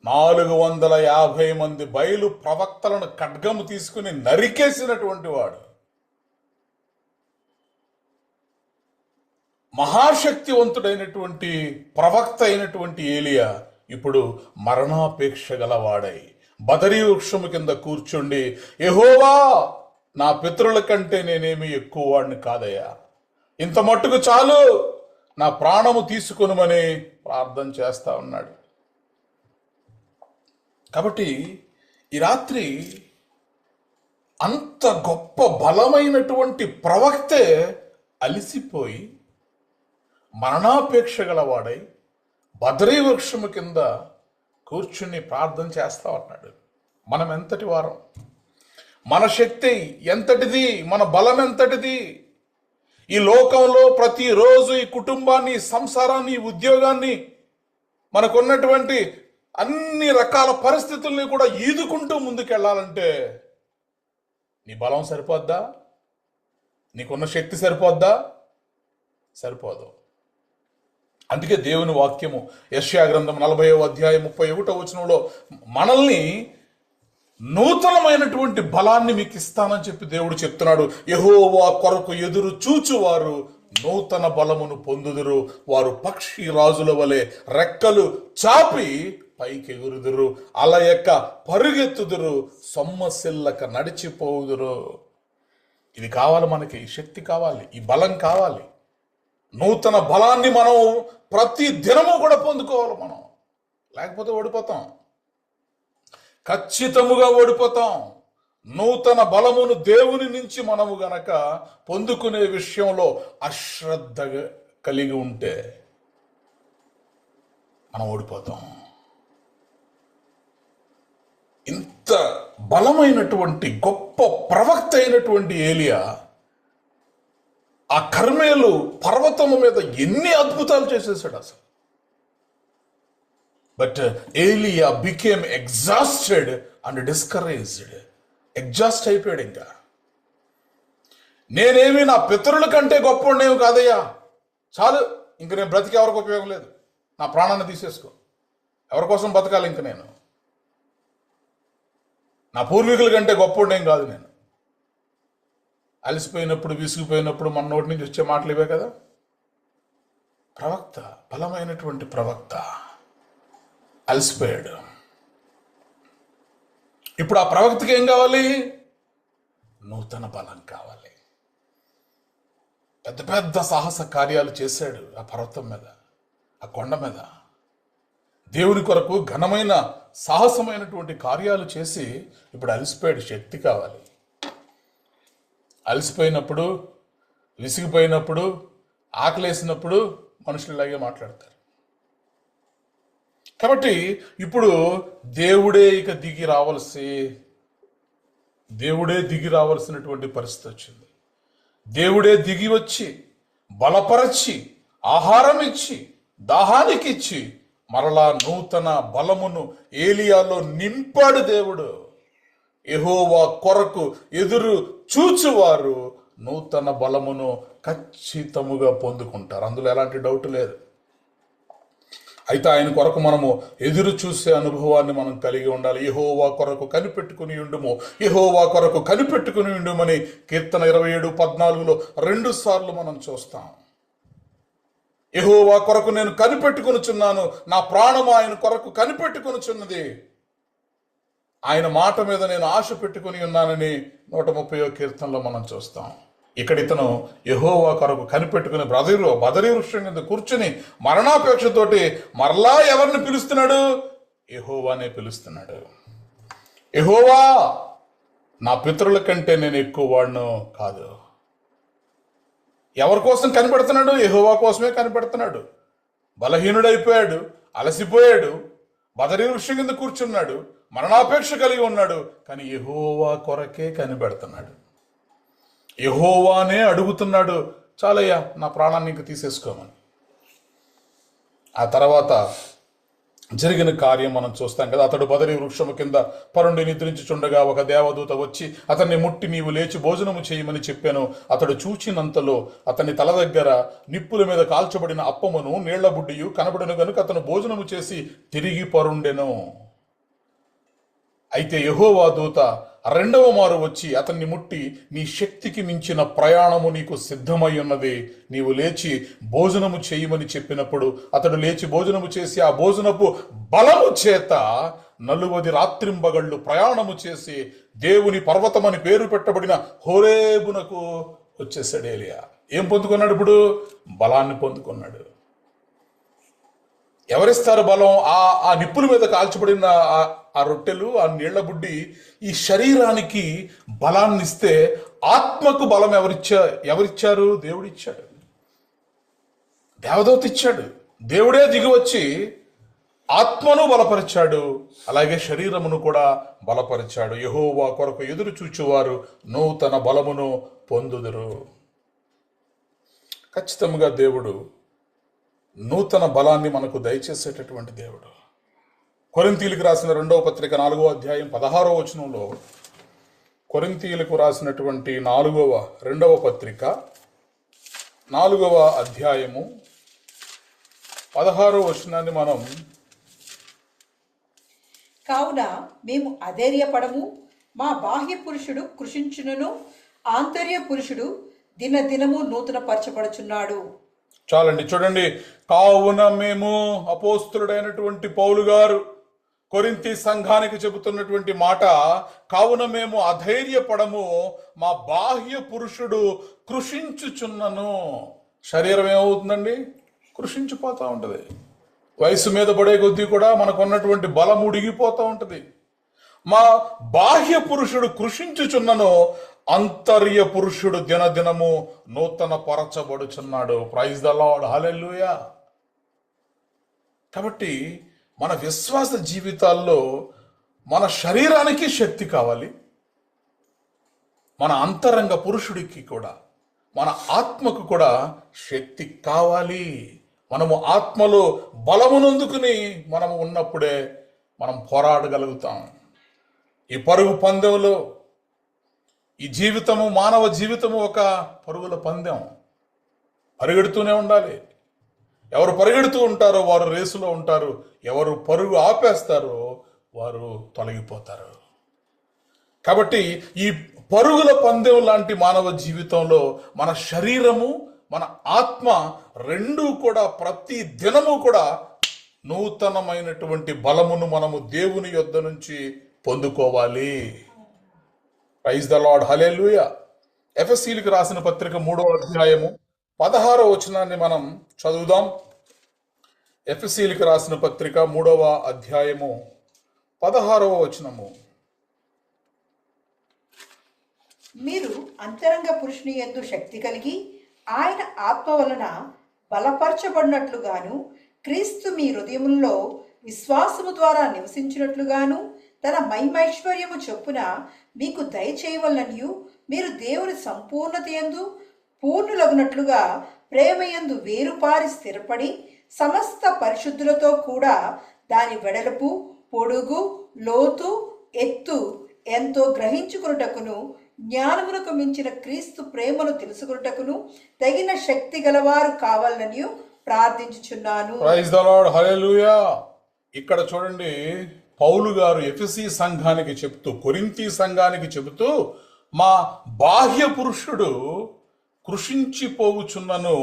450 మంది బయలు ప్రవక్తలను ఖడ్గము తీసుకుని నరికేసినటువంటి వాడు, మహాశక్తివంతుడైనటువంటి ప్రవక్త అయినటువంటి ఏలియా ఇప్పుడు మరణాపేక్ష గలవాడై బదరీ వృక్షము కింద కూర్చుండి, యెహోవా, నా పితరుల కంటే నేనేమి ఎక్కువ వాడిని కాదయ్యా, ఇంత మట్టుకు చాలు, నా ప్రాణము తీసుకొనుమని ప్రార్థన చేస్తా ఉన్నాడు. కాబట్టి ఈ రాత్రి అంత గొప్ప బలమైనటువంటి ప్రవక్తే అలిసిపోయి మరణాపేక్ష గలవాడై బదరీ వృక్షము కింద కూర్చుని ప్రార్థన చేస్తా ఉన్నాడు. మనం ఎంతటి వారం? మన శక్తి ఎంతటిది? మన బలం ఎంతటిది? ఈ లోకంలో ప్రతిరోజు ఈ కుటుంబాన్ని, సంసారాన్ని, ఉద్యోగాన్ని, మనకున్నటువంటి అన్ని రకాల పరిస్థితుల్ని కూడా ఈదుకుంటూ ముందుకెళ్ళాలంటే నీ బలం సరిపోద్దా? నీకున్న శక్తి సరిపోద్దా? సరిపోదు. అందుకే దేవుని వాక్యము యెషయా గ్రంథం 40వ అధ్యాయం 31వ వచనంలో మనల్ని నూతనమైనటువంటి బలాన్ని మీకు ఇస్తానని చెప్పి దేవుడు చెప్తున్నాడు. యెహోవా కొరకు ఎదురు చూచువారు నూతన బలమును పొందుదురు, వారు పక్షి రాజుల వలె రెక్కలు చాపి పైకెగురుదురు, అలయక పరుగెత్తుదురు, సొమ్మసిల్లక నడిచిపోదురు. ఇది కావాలి మనకి, ఈ శక్తి కావాలి, ఈ బలం కావాలి. నూతన బలాన్ని మనం ప్రతి దినము కూడా పొందుకోవాలి మనం, లేకపోతే ఓడిపోతాం, ఖచ్చితముగా ఓడిపోతాం. నూతన బలమును దేవుని నుంచి మనము గనక పొందుకునే విషయంలో అశ్రద్ధ కలిగి ఉంటే మనం ఓడిపోతాం. ఇంత బలమైనటువంటి గొప్ప ప్రవక్త అయినటువంటి ఏలియా ఆ కర్మేలు పర్వతము మీద ఎన్ని అద్భుతాలు చేసేసాడు అసలు. బట్ ఏలియా became exhausted and discouraged. Exhaust అయిపోయాడు. ఇంకా నేనేమి నా పితరుల కంటే గొప్పవాడినేమి కాదయ్యా, చాలు, ఇంక నేను బ్రతికి ఎవరికి ఉపయోగం లేదు, నా ప్రాణాన్ని తీసేసుకో, ఎవరి కోసం బతకాలి ఇంక నేను, నా పూర్వీకుల కంటే గొప్పవాడినేం కాదు నేను. అలసిపోయినప్పుడు, విసిగిపోయినప్పుడు మన నోటి నుంచి వచ్చే మాటలు ఇవే కదా. ప్రవక్త, బలమైనటువంటి ప్రవక్త అలసిపోయాడు. ఇప్పుడు ఆ ప్రవక్తకి ఏం కావాలి? నూతన బలం కావాలి. పెద్ద పెద్ద సాహస కార్యాలు చేశాడు ఆ పర్వతం మీద, ఆ కొండ మీద. దేవుని కొరకు ఘనమైన సాహసమైనటువంటి కార్యాలు చేసి ఇప్పుడు అలసిపోయాడు. శక్తి కావాలి. అలసిపోయినప్పుడు, విసిగిపోయినప్పుడు, ఆకలేసినప్పుడు మనుషులలాగే మాట్లాడతారు. కాబట్టి ఇప్పుడు దేవుడే దిగి రావాల్సినటువంటి పరిస్థితి వచ్చింది. దేవుడే దిగి వచ్చి బలపరచి ఆహారం ఇచ్చి దాహానికి ఇచ్చి మరలా నూతన బలమును ఏలియాలో నింపాడు దేవుడు. యెహోవా కొరకు ఎదురు చూచువారు నూతన బలమును ఖచ్చితముగా పొందుకుంటారు. అందులో ఎలాంటి డౌట్ లేదు. అయితే ఆయన కొరకు మనము ఎదురు చూసే అనుభవాన్ని మనం కలిగి ఉండాలి. యెహోవా కొరకు కనిపెట్టుకుని ఉండుము, యెహోవా కొరకు కనిపెట్టుకుని ఉండుమని కీర్తన 27:14 2 సార్లు మనం చూస్తాం. యెహోవా కొరకు నేను కనిపెట్టుకొనుచున్నాను, నా ప్రాణము ఆయన కొరకు కనిపెట్టుకొనుచున్నది. ఆయన మాట మీద నేను ఆశ పెట్టుకుని ఉన్నానని 130వ కీర్తనలో మనం చూస్తాం. ఇక్కడ ఇతను యెహోవా కొరకు కనిపెట్టుకుని బదరీ వృక్షం కింద కూర్చుని మరణాపేక్షతోటి మరలా ఎవరిని పిలుస్తున్నాడు? యెహోవానే పిలుస్తున్నాడు. యెహోవా, నా పితరుల కంటే నేను ఎక్కువ వాడును కాదు. ఎవరి కోసం కనిపెడుతున్నాడు? యెహోవా కోసమే కనిపెడుతున్నాడు. బలహీనుడైపోయాడు, అలసిపోయాడు, బదరీ వృక్షం కింద కూర్చున్నాడు, మరణాపేక్ష కలిగి ఉన్నాడు, కానీ యెహోవా కొరకే కనిపెడుతున్నాడు. యెహోవానే అడుగుతున్నాడు, చాలయ్యా నా ప్రాణాన్ని ఇంక తీసేసుకోమని. ఆ తర్వాత జరిగిన కార్యం మనం చూస్తాం కదా. అతడు బదరీ వృక్షము కింద పరుండి నిద్రించుచుండగా ఒక దేవదూత వచ్చి అతన్ని ముట్టి నీవు లేచి భోజనము చేయమని చెప్పాను. అతడు చూచినంతలో అతని తల దగ్గర నిప్పుల మీద కాల్చబడిన అప్పమును నీళ్ల బుడ్డియు కనబడిన గనుక అతను భోజనము చేసి తిరిగి పరుండెను. అయితే యెహోవా దూత రెండవ మారు వచ్చి అతన్ని ముట్టి, నీ శక్తికి మించిన ప్రయాణము నీకు సిద్ధమై ఉన్నది, నీవు లేచి భోజనము చేయమని చెప్పినప్పుడు అతడు లేచి భోజనము చేసి ఆ భోజనపు బలము చేత 40 రాత్రింబగళ్ళు ప్రయాణము చేసి దేవుని పర్వతమని పేరు పెట్టబడిన హోరేబునకు వచ్చేసాడు ఏలియా. ఏం పొందుకున్నాడు? ఇప్పుడు బలాన్ని పొందుకున్నాడు. ఎవరిస్తారు బలం? ఆ నిప్పుల మీద కాల్చబడిన ఆ రొట్టెలు, ఆ నీళ్ల బుడ్డి ఈ శరీరానికి బలాన్ని ఇస్తే, ఆత్మకు బలం ఎవరిచ్చారు? దేవుడిచ్చాడు, దేవదూత ఇచ్చాడు. దేవుడే దిగివచ్చి ఆత్మను బలపరిచాడు, అలాగే శరీరమును కూడా బలపరిచాడు. యెహోవా కొరకు ఎదురు చూచువారు నూతన బలమును పొందుదురు. ఖచ్చితంగా దేవుడు నూతన బలాన్ని మనకు దయచేసేటటువంటి దేవుడు. కొరింథీయులకు రాసిన 2వ పత్రిక 4వ అధ్యాయం 16వ వచనంలో, కొరింథీయులకు రాసినటువంటి 2వ పత్రిక 4వ అధ్యాయము 16వ వచనాన్ని మనం, కావున మేము అధైర్యపడము, మా బాహ్య పురుషుడు కృషించునను ఆంతర్య పురుషుడు దినదినము నూతన పరచబడుచున్నాడు. చాలండి, చూడండి. కావున మేము, అపోస్తులుడైనటువంటి పౌలు గారు కొరింథీ సంఘానికి చెబుతున్నటువంటి మాట, కావున మేము అధైర్యపడము, మా బాహ్య పురుషుడు కృషించుచున్నను. శరీరం ఏమవుతుందండి? కృషించిపోతూ ఉంటుంది. వయసు మీద పడే కొద్దీ కూడా మనకున్నటువంటి బలం ఉడిగిపోతూ ఉంటుంది. మా బాహ్య పురుషుడు కృషించుచున్నను, అంతర్య పురుషుడు దినదినము నూతన పరచబడుచున్నాడు. ప్రైజ్ ద లార్డ్, హల్లెలూయా. కాబట్టి మన విశ్వాస జీవితాల్లో మన శరీరానికి శక్తి కావాలి, మన అంతరంగ పురుషుడికి కూడా, మన ఆత్మకు కూడా శక్తి కావాలి. మనము ఆత్మలో బలమునందుకుని మనము ఉన్నప్పుడే మనం పోరాడగలుగుతాం. ఈ పరుగు పందెంలో, ఈ జీవితము, మానవ జీవితము ఒక పరుగుల పందెం. పరిగెడుతూనే ఉండాలి. ఎవరు పరిగెడుతూ ఉంటారో వారు రేసులో ఉంటారు, ఎవరు పరుగు ఆపేస్తారో వారు తొలగిపోతారు. కాబట్టి ఈ పరుగుల పందెం లాంటి మానవ జీవితంలో మన శరీరము, మన ఆత్మ రెండూ కూడా ప్రతి దినము కూడా నూతనమైనటువంటి బలమును మనము దేవుని యొద్ద నుంచి పొందుకోవాలి. ప్రైజ్ ద లార్డ్, హల్లెలూయా. ఎఫెసీయులకు రాసిన పత్రిక 3వ అధ్యాయము 16వ వచనాన్ని మనం చదువుదాం. ఎఫెసీయులకు రాసిన పత్రిక 3వ అధ్యాయము 16వ వచనము. మీరు అంతరంగ పురుషుని యందు శక్తి కలిగి ఆయన ఆత్మ వలన బలపరచబడినట్లుగాను, క్రీస్తు మీ హృదయముల్లో విశ్వాసము ద్వారా నివసించినట్లుగాను తన మహిమైశ్వర్యము చొప్పున మీకు దయచేయవలననియు, మీరు దేవుని సంపూర్ణత యందు పూర్ణులగునట్లుగా ప్రేమయందు వేరుపారి స్థిరపడి సమస్త పరిశుద్ధులతో కూడా దాని వెడల్పు, పొడుగు, లోతు, ఎత్తు ఎంతో గ్రహించుకున్నటకును, జ్ఞానమునకు మించిన క్రీస్తు ప్రేమను తెలుసుకున్నటకును తగిన శక్తి గలవారు కావాలని ప్రార్థించుచున్నాను. ప్రైజ్ ద లార్డ్, హల్లెలూయా. ఇక్కడ చూడండి, పౌలు గారు ఎఫెసీ సంఘానికి చెబుతూ, కొరింథీ సంఘానికి చెబుతూ, మా బాహ్య పురుషుడు కృషించిపోవుచున్నను,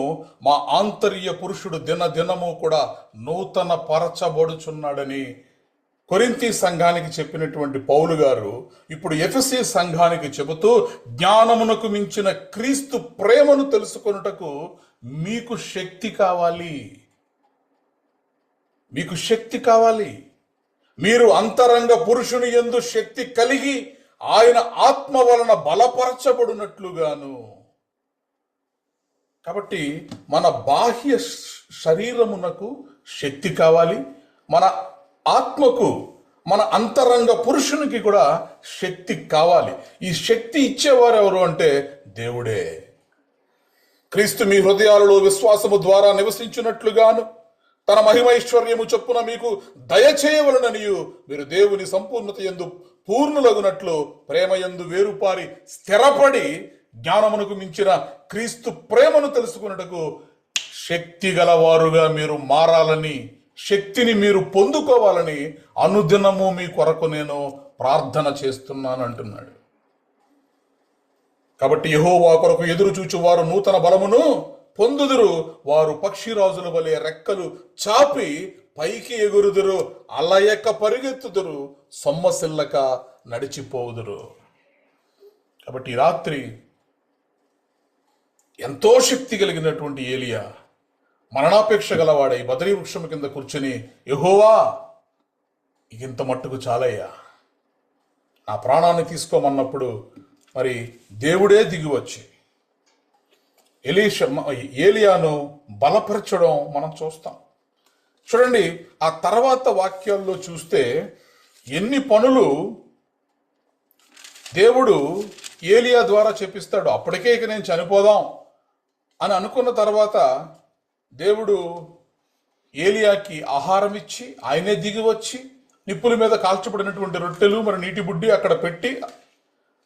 మా ఆంతర్య పురుషుడు దినదినము కూడా నూతన పరచబడుచున్నాడని కొరింథీ సంఘానికి చెప్పినటువంటి పౌలు గారు ఇప్పుడు ఎఫెసీ సంఘానికి చెబుతూ, జ్ఞానమునకు మించిన క్రీస్తు ప్రేమను తెలుసుకొనుటకు మీకు శక్తి కావాలి. మీకు శక్తి కావాలి. మీరు అంతరంగ పురుషుని యందు శక్తి కలిగి ఆయన ఆత్మ వలన బలపరచబడినట్లుగాను. కాబట్టి మన బాహ్య శరీరమునకు శక్తి కావాలి, మన ఆత్మకు, మన అంతరంగ పురుషునికి కూడా శక్తి కావాలి. ఈ శక్తి ఇచ్చేవారు ఎవరు అంటే దేవుడే. క్రీస్తు మీ హృదయాలలో విశ్వాసము ద్వారా నివసించున్నట్లుగాను తన మహిమైశ్వర్యము చొప్పున మీకు దయచేయవలననియు మీరు దేవుని సంపూర్ణత యందు పూర్ణులగునట్లు ప్రేమయందు వేరుపారి స్థిరపడి జ్ఞానమునకు మించిన క్రీస్తు ప్రేమను తెలుసుకున్నటకు శక్తి గలవారుగా మీరు మారాలని, శక్తిని మీరు పొందుకోవాలని అనుదినము మీ కొరకు నేను ప్రార్థన చేస్తున్నాను అంటున్నాడు. కాబట్టి యెహోవా కొరకు ఎదురు చూచువారు నూతన బలమును పొందుదురు, వారు పక్షిరాజుల వలె రెక్కలు చాపి పైకి ఎగురుదురు, అలయక పరిగెత్తుదురు, సొమ్మసిల్లక నడిచిపోదురు. కాబట్టి ఈ రాత్రి ఎంతో శక్తి కలిగినటువంటి ఏలియా మరణాపేక్ష గలవాడై బదరీ వృక్షం కింద కూర్చుని, యెహోవా ఇంత మట్టుకు చాలయ్యా, నా ప్రాణాన్ని తీసుకోమన్నప్పుడు మరి దేవుడే దిగి వచ్చి ఏలియాను బలపరచడం మనం చూస్తాం. చూడండి, ఆ తర్వాత వాక్యాల్లో చూస్తే ఎన్ని పనులు దేవుడు ఏలియా ద్వారా చెప్పిస్తాడు. అప్పటికే ఇక నేను చనిపోదాం అని అనుకున్న తర్వాత దేవుడు ఏలియాకి ఆహారం ఇచ్చి ఆయనే దిగి వచ్చి నిప్పుల మీద కాల్చబడినటువంటి రొట్టెలు మరి నీటి బుడ్డి అక్కడ పెట్టి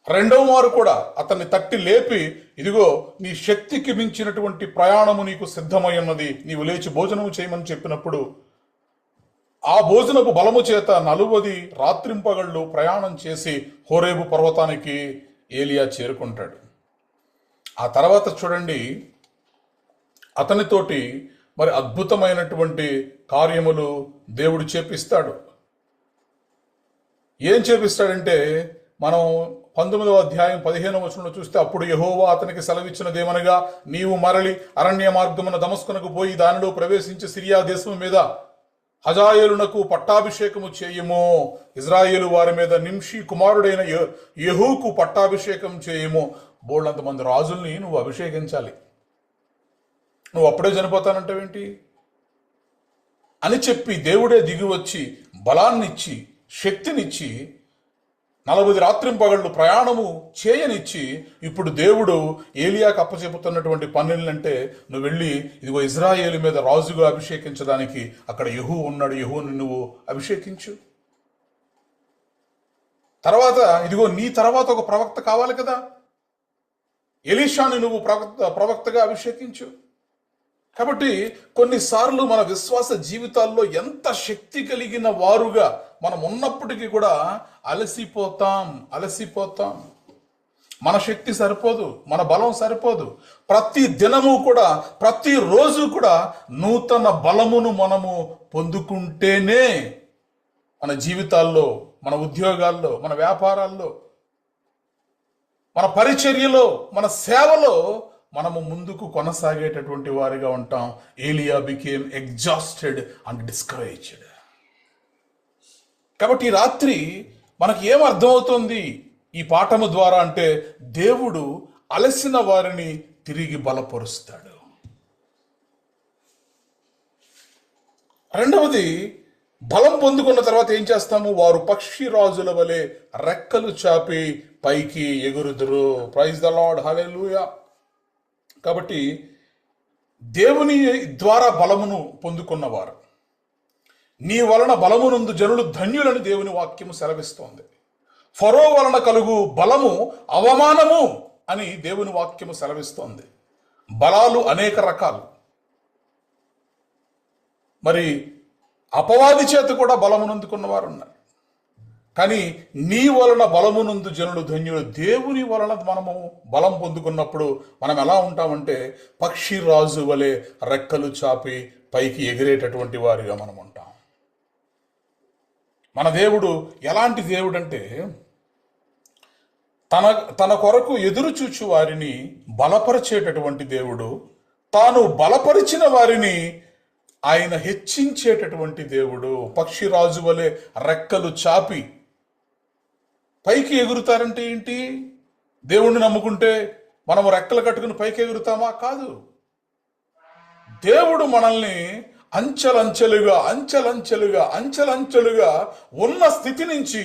రెండవ మారు కూడా అతన్ని తట్టి లేపి, ఇదిగో నీ శక్తికి మించినటువంటి ప్రయాణము నీకు సిద్ధమై ఉన్నది, నీవు లేచి భోజనము చేయమని చెప్పినప్పుడు ఆ భోజనపు బలము చేత 40 రాత్రింపగళ్ళు ప్రయాణం చేసి హోరేబు పర్వతానికి ఏలియా చేరుకుంటాడు. ఆ తర్వాత చూడండి, అతనితోటి మరి అద్భుతమైనటువంటి కార్యములు దేవుడు చేపిస్తాడు. ఏం చేపిస్తాడంటే మనం 19వ అధ్యాయం 15వ వచనంలో చూస్తే, అప్పుడు యెహోవా అతనికి సెలవిచ్చినదేమనగా, నీవు మరలి అరణ్య మార్గమున దమస్కునకు పోయి దానిలో ప్రవేశించి సిరియా దేశము మీద హజాయేలునకు పట్టాభిషేకము చేయము, ఇజ్రాయేలు వారి మీద నింషి కుమారుడైన యెహూకు పట్టాభిషేకం చేయము. బోళ్ళంతమంది రాజుల్ని నువ్వు అభిషేకించాలి, నువ్వు అప్పుడే చనిపోతానంటావేంటి అని చెప్పి దేవుడే దిగి వచ్చి బలాన్నిచ్చి శక్తినిచ్చి 40 రాత్రింపగళ్ళు ప్రయాణము చేయనిచ్చి, ఇప్పుడు దేవుడు ఏలియాకు అప్పచెపుతున్నటువంటి పనులంటే, నువ్వు వెళ్ళి ఇదిగో ఇజ్రాయేలు మీద రాజుగా అభిషేకించడానికి అక్కడ యెహూ ఉన్నాడు, యెహూని నువ్వు అభిషేకించు. తర్వాత ఇదిగో నీ తర్వాత ఒక ప్రవక్త కావాలి కదా, ఎలీషాని నువ్వు ప్రవక్తగా అభిషేకించు. కాబట్టి కొన్నిసార్లు మన విశ్వాస జీవితాల్లో ఎంత శక్తి కలిగిన వారుగా మనం ఉన్నప్పటికీ కూడా అలసిపోతాం. మన శక్తి సరిపోదు, మన బలం సరిపోదు. ప్రతి దినము కూడా, ప్రతిరోజు కూడా నూతన బలమును మనము పొందుకుంటేనే మన జీవితాల్లో, మన ఉద్యోగాల్లో, మన వ్యాపారాల్లో, మన పరిచర్యలో, మన సేవలో మనము ముందుకు కొనసాగేటటువంటి వారిగా ఉంటాం. ఏలియా బికేమ్ ఎగ్జాస్టెడ్ అండ్ డిస్కరేజ్డ్. కాబట్టి ఈ రాత్రి మనకి ఏం అర్థమవుతుంది ఈ పాఠము ద్వారా అంటే, దేవుడు అలసిన వారిని తిరిగి బలపరుస్తాడు. రెండవది, బలం పొందుకున్న తర్వాత ఏం చేస్తాము? వారు పక్షిరాజుల వలె రెక్కలు చాపి పైకి ఎగురుదురు. ప్రైజ్ ద లార్డ్, హల్లెలూయా. కాబట్టి దేవుని ద్వారా బలమును పొందుకున్నవారు, నీ వలన బలమునందు జనులు ధన్యులని దేవుని వాక్యము సెలవిస్తోంది. ఫరో వలన కలుగు బలము అవమానము అని దేవుని వాక్యము సెలవిస్తోంది. బలాలు అనేక రకాలు. మరి అపవాది చేత కూడా బలమునందుకున్న వారు ఉన్నారు. కానీ నీ వలన బలమునందు జనులు ధన్యులు. దేవుని వలన మనము బలం పొందుకున్నప్పుడు మనం ఎలా ఉంటామంటే, పక్షిరాజు వలె రెక్కలు చాపి పైకి ఎగిరేటటువంటి వారిగా మనం ఉంటాం. మన దేవుడు ఎలాంటి దేవుడు అంటే తన తన కొరకు ఎదురు చూచు వారిని బలపరిచేటటువంటి దేవుడు. తాను బలపరిచిన వారిని ఆయన హెచ్చించేటటువంటి దేవుడు. పక్షిరాజు వలె రెక్కలు చాపి పైకి ఎగురుతారంటే ఏంటి? దేవుణ్ణి నమ్ముకుంటే మనం రెక్కలు కట్టుకుని పైకి ఎగురుతామా? కాదు. దేవుడు మనల్ని అంచెలంచెలుగా అంచెలంచెలుగా అంచెలంచెలుగా ఉన్న స్థితి నుంచి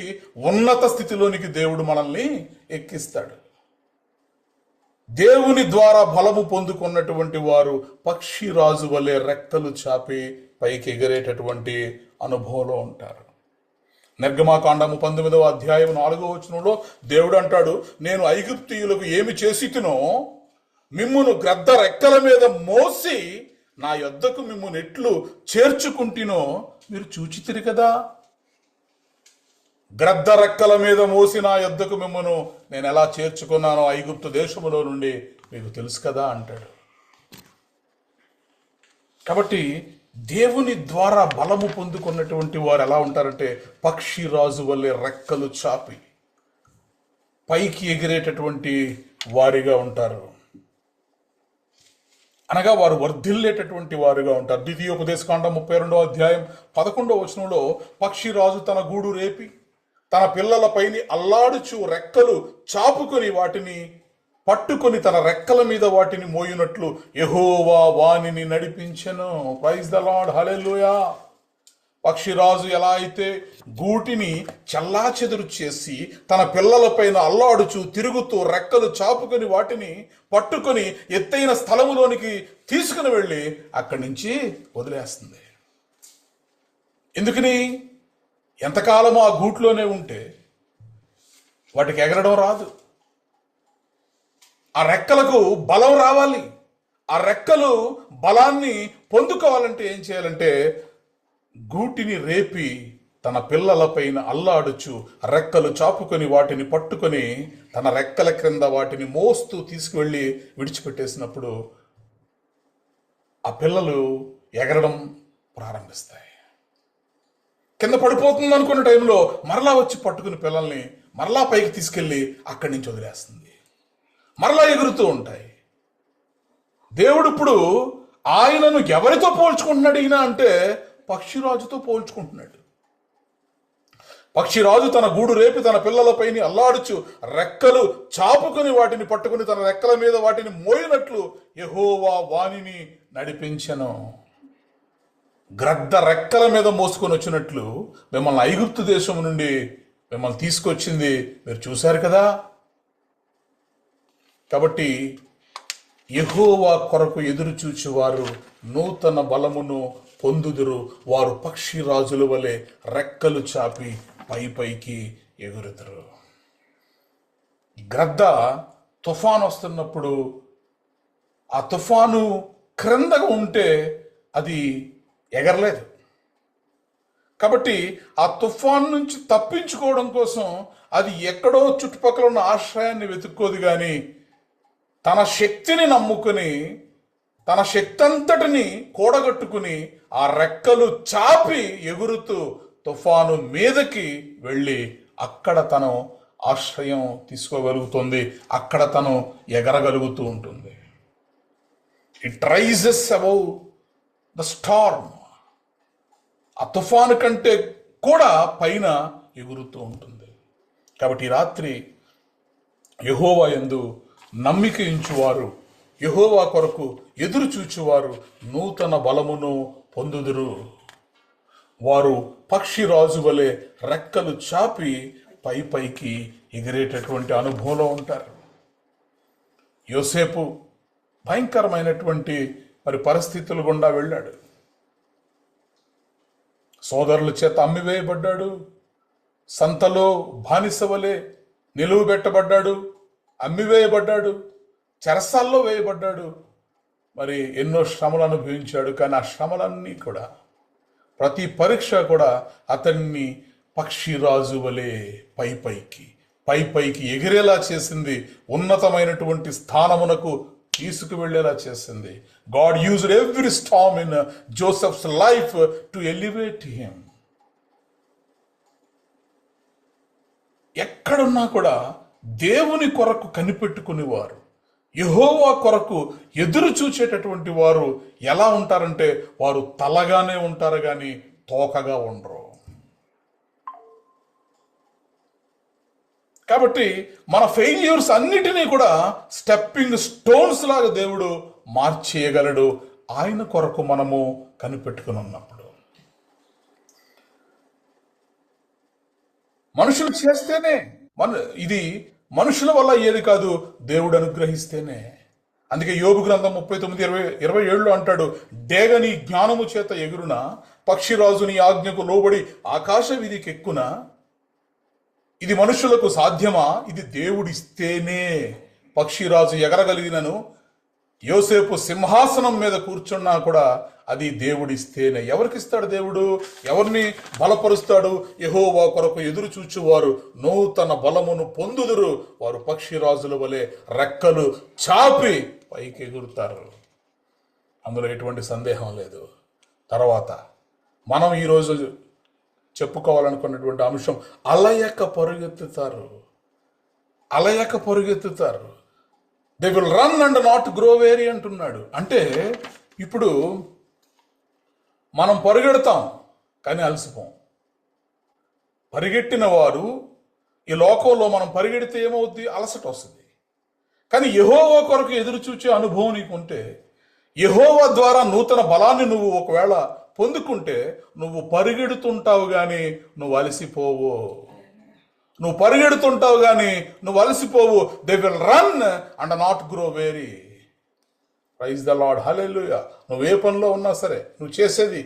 ఉన్నత స్థితిలోనికి దేవుడు మనల్ని ఎక్కిస్తాడు. దేవుని ద్వారా బలము పొందుకున్నటువంటి వారు పక్షిరాజు వలె రెక్కలు చాపి పైకి ఎగిరేటటువంటి అనుభవంలో ఉంటారు. నిర్గమాకాండము 19వ అధ్యాయం 4వ వచనంలో దేవుడు అంటాడు, నేను ఐగుప్తీయులకు ఏమి చేసితినో మిమ్మును గ్రద్ద రెక్కల మీద మోసి నా యొద్దకు మిమ్మును ఎట్లు చేర్చుకుంటినో మీరు చూచితిరి కదా. గ్రద్ద రెక్కల మీద మోసి నా యొద్దకు మిమ్మును నేను ఎలా చేర్చుకున్నానో ఐగుప్తు దేశములో నుండి మీకు తెలుసు కదా అంటాడు. కాబట్టి దేవుని ద్వారా బలము పొందుకున్నటువంటి వారు ఎలా ఉంటారంటే పక్షిరాజు వల్లే రెక్కలు చాపి పైకి ఎగిరేటటువంటి వారిగా ఉంటారు. అనగా వారు వర్ధిల్లేటటువంటి వారుగా ఉంటారు. ద్వితీయోపదేశకాండం 32వ అధ్యాయం 11వ వచనంలో పక్షిరాజు తన గూడు రేపి తన పిల్లలపైని అల్లాడుచు రెక్కలు చాపుకొని వాటిని పట్టుకొని తన రెక్కల మీద వాటిని మోయునట్లు యెహోవా వానిని నడిపించెను. ప్రైజ్ ద లార్డ్, హల్లెలూయా. పక్షిరాజు ఎలా అయితే గూటిని చెల్లాచెదురు చేసి తన పిల్లలపైన అల్లాడుచు తిరుగుతూ రెక్కలు చాపుకొని వాటిని పట్టుకొని ఎత్తైన స్థలములోనికి తీసుకుని వెళ్ళి అక్కడి నుంచి వదిలేస్తుంది. ఎందుకని? ఎంతకాలమో ఆ గూట్లోనే ఉంటే వాటికి ఎగరడం రాదు. ఆ రెక్కలకు బలం రావాలి. ఆ రెక్కలు బలాన్ని పొందుకోవాలంటే ఏం చేయాలంటే గూటిని రేపి తన పిల్లలపైన అల్లాడుచు రెక్కలు చాపుకొని వాటిని పట్టుకొని తన రెక్కల క్రింద వాటిని మోస్తూ తీసుకువెళ్ళి విడిచిపెట్టేసినప్పుడు ఆ పిల్లలు ఎగరడం ప్రారంభిస్తాయి. కింద పడిపోతుంది అనుకున్న టైంలో మరలా వచ్చి పట్టుకుని పిల్లల్ని మరలా పైకి తీసుకెళ్ళి అక్కడి నుంచి వదిలేస్తుంది. మరలా ఎగురుతూ ఉంటాయి. దేవుడు ఇప్పుడు ఆయనను ఎవరితో పోల్చుకుంటున్నాడు ఈయన అంటే పక్షిరాజుతో పోల్చుకుంటున్నాడు. పక్షిరాజు తన గూడు రేపి తన పిల్లలపైని అల్లాడుచు రెక్కలు చాపుకొని వాటిని పట్టుకుని తన రెక్కల మీద వాటిని మోయినట్లు యెహోవా వానిని నడిపించెను. గ్రద్ద రెక్కల మీద మోసుకొని వచ్చినట్లు మిమ్మల్ని ఐగుప్తు దేశం నుండి మిమ్మల్ని తీసుకొచ్చింది మీరు చూశారు కదా. కాబట్టి యెహోవా కొరకు ఎదురు చూచువారు నూతన బలమును పొందుదురు. వారు పక్షిరాజుల వలె రెక్కలు చాపి పైకి ఎగురుదురు. గ్రద్ద తుఫాను వస్తున్నప్పుడు ఆ తుఫాను క్రిందగా ఉంటే అది ఎగరలేదు. కాబట్టి ఆ తుఫాను నుంచి తప్పించుకోవడం కోసం అది ఎక్కడో చుట్టుపక్కల ఉన్న ఆశ్రయాన్ని వెతుక్కోదు, కానీ తన శక్తిని నమ్ముకుని తన శక్తి అంతటిని కూడగట్టుకుని ఆ రెక్కలు చాపి ఎగురుతూ తుఫాను మీదకి వెళ్ళి అక్కడ తను ఆశ్రయం తీసుకోగలుగుతుంది. అక్కడ తను ఎగరగలుగుతూ ఉంటుంది. It rises above the storm. ఆ తుఫాను కంటే కూడా పైన ఎగురుతూ ఉంటుంది. కాబట్టి ఈ రాత్రి యెహోవా యందు నమ్మిక ఉంచువారు, యెహోవా కొరకు ఎదురు చూచువారు నూతన బలమును పొందుదురు. వారు పక్షిరాజు వలె రెక్కలు చాపి పైకి ఎగిరేటటువంటి అనుభవంలో ఉంటారు. యోసేపు భయంకరమైనటువంటి పరిస్థితులు గుండా వెళ్ళాడు. సోదరుల చేత అమ్మివేయబడ్డాడు. సంతలో బానిస వలె నిలువబెట్టబడ్డాడు, అమ్మివేయబడ్డాడు, చెరసాల్లో వేయబడ్డాడు. మరి ఎన్నో శ్రమలు అనుభవించాడు. కానీ ఆ శ్రమలన్నీ కూడా ప్రతి పరీక్ష కూడా అతన్ని పక్షిరాజు వలె పైకి ఎగిరేలా చేసింది. ఉన్నతమైనటువంటి స్థానమునకు తీసుకువెళ్ళేలా చేసింది. God used every Storm in Joseph's life to elevate him. ఎక్కడున్నా కూడా దేవుని కొరకు కనిపెట్టుకునేవారు, యెహోవా కొరకు ఎదురు చూచేటటువంటి వారు ఎలా ఉంటారంటే వారు తలగానే ఉంటారు కానీ తోకగా ఉండరు. కాబట్టి మన ఫెయిల్యూర్స్ అన్నిటినీ కూడా స్టెప్పింగ్ స్టోన్స్ లాగా దేవుడు మార్చేయగలడు, ఆయన కొరకు మనము కనిపెట్టుకుని ఉన్నప్పుడు. మనుషులు చేస్తేనే ఇది మనుషుల వల్ల ఏది కాదు, దేవుడు అనుగ్రహిస్తేనే. అందుకే యోబు గ్రంథం 39:27 అంటాడు, డేగని జ్ఞానము చేత ఎగురున, పక్షిరాజుని ఆజ్ఞకు లోబడి ఆకాశ వీధికెక్కున. ఇది మనుషులకు సాధ్యమా? ఇది దేవుడిస్తేనే. పక్షిరాజు ఎగరగలిగినను, యోసేపు సింహాసనం మీద కూర్చున్నా కూడా అది దేవుడిస్తేనే. ఎవరికిస్తాడు దేవుడు? ఎవరిని బలపరుస్తాడు? యెహోవా కొరకు ఎదురు చూచువారు నూతన బలమును పొందుదురు, వారు పక్షిరాజుల వలె రెక్కలు చాపి పైకి ఎగురుతారు. అందులో ఎటువంటి సందేహం లేదు. తర్వాత మనం ఈరోజు చెప్పుకోవాలనుకున్నటువంటి అంశం, అలయక పరుగెత్తుతారు. అలయక పరుగెత్తుతారు. They will run and not grow weary అంటున్నాడు. అంటే ఇప్పుడు మనం పరిగెడతాం కానీ అలసిపోం. పరిగెట్టిన వారు ఈ లోకంలో మనం పరిగెడితే ఏమవుద్ది? అలసట వస్తుంది. కానీ యెహోవా కొరకు ఎదురు చూచే అనుభవం నీకుంటే, యెహోవా ద్వారా నూతన బలాన్ని నువ్వు ఒకవేళ పొందుకుంటే, నువ్వు పరిగెడుతుంటావు కానీ నువ్వు అలసిపోవు. నువ్వు పరిగెడుతుంటావు కానీ నువ్వు అలసిపోవు. They will run and not grow weary. Praise the Lord, హల్లెలూయా. నువ్వు ఏ పనిలో ఉన్నా సరే, నువ్వు చేసేది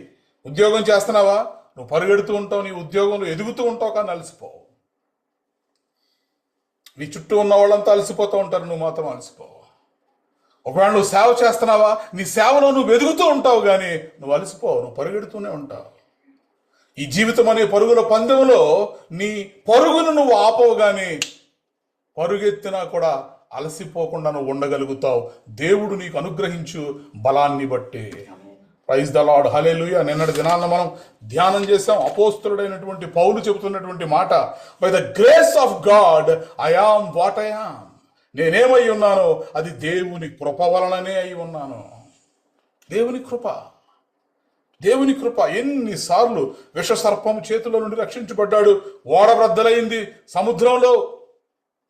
ఉద్యోగం చేస్తున్నావా, నువ్వు పరిగెడుతూ ఉంటావు, నీ ఉద్యోగంలో ఎదుగుతూ ఉంటావు కానీ అలసిపోవు. నీ చుట్టూ ఉన్న వాళ్ళంతా అలసిపోతూ ఉంటారు, నువ్వు మాత్రం అలసిపోవు. ఒకవేళ నువ్వు సేవ చేస్తున్నావా, నీ సేవలో నువ్వు ఎదుగుతూ ఉంటావు కానీ నువ్వు అలసిపోవు, నువ్వు పరిగెడుతూనే ఉంటావు. ఈ జీవితం అనే పరుగుల పందెంలో నీ పరుగును నువ్వు ఆపవు కానీ పరుగెత్తినా కూడా అలసిపోకుండా నువ్వు ఉండగలుగుతావు, దేవుడు నీకు అనుగ్రహించు బలాన్ని బట్టి. ప్రైజ్ ద లార్డ్, హల్లెలూయా. నిన్నటి దినాలను మనం ధ్యానం చేసాం. అపోస్తలుడైనటువంటి పౌలు చెబుతున్నటువంటి మాట, by the grace of God I am what I am. నేనేమై ఉన్నానో అది దేవుని కృప వలననే అయి ఉన్నాను. దేవుని కృప, దేవుని కృప. ఎన్నిసార్లు విషసర్పం చేతుల నుండి రక్షించబడ్డాడు, ఓడబ్రద్దలైంది, సముద్రంలో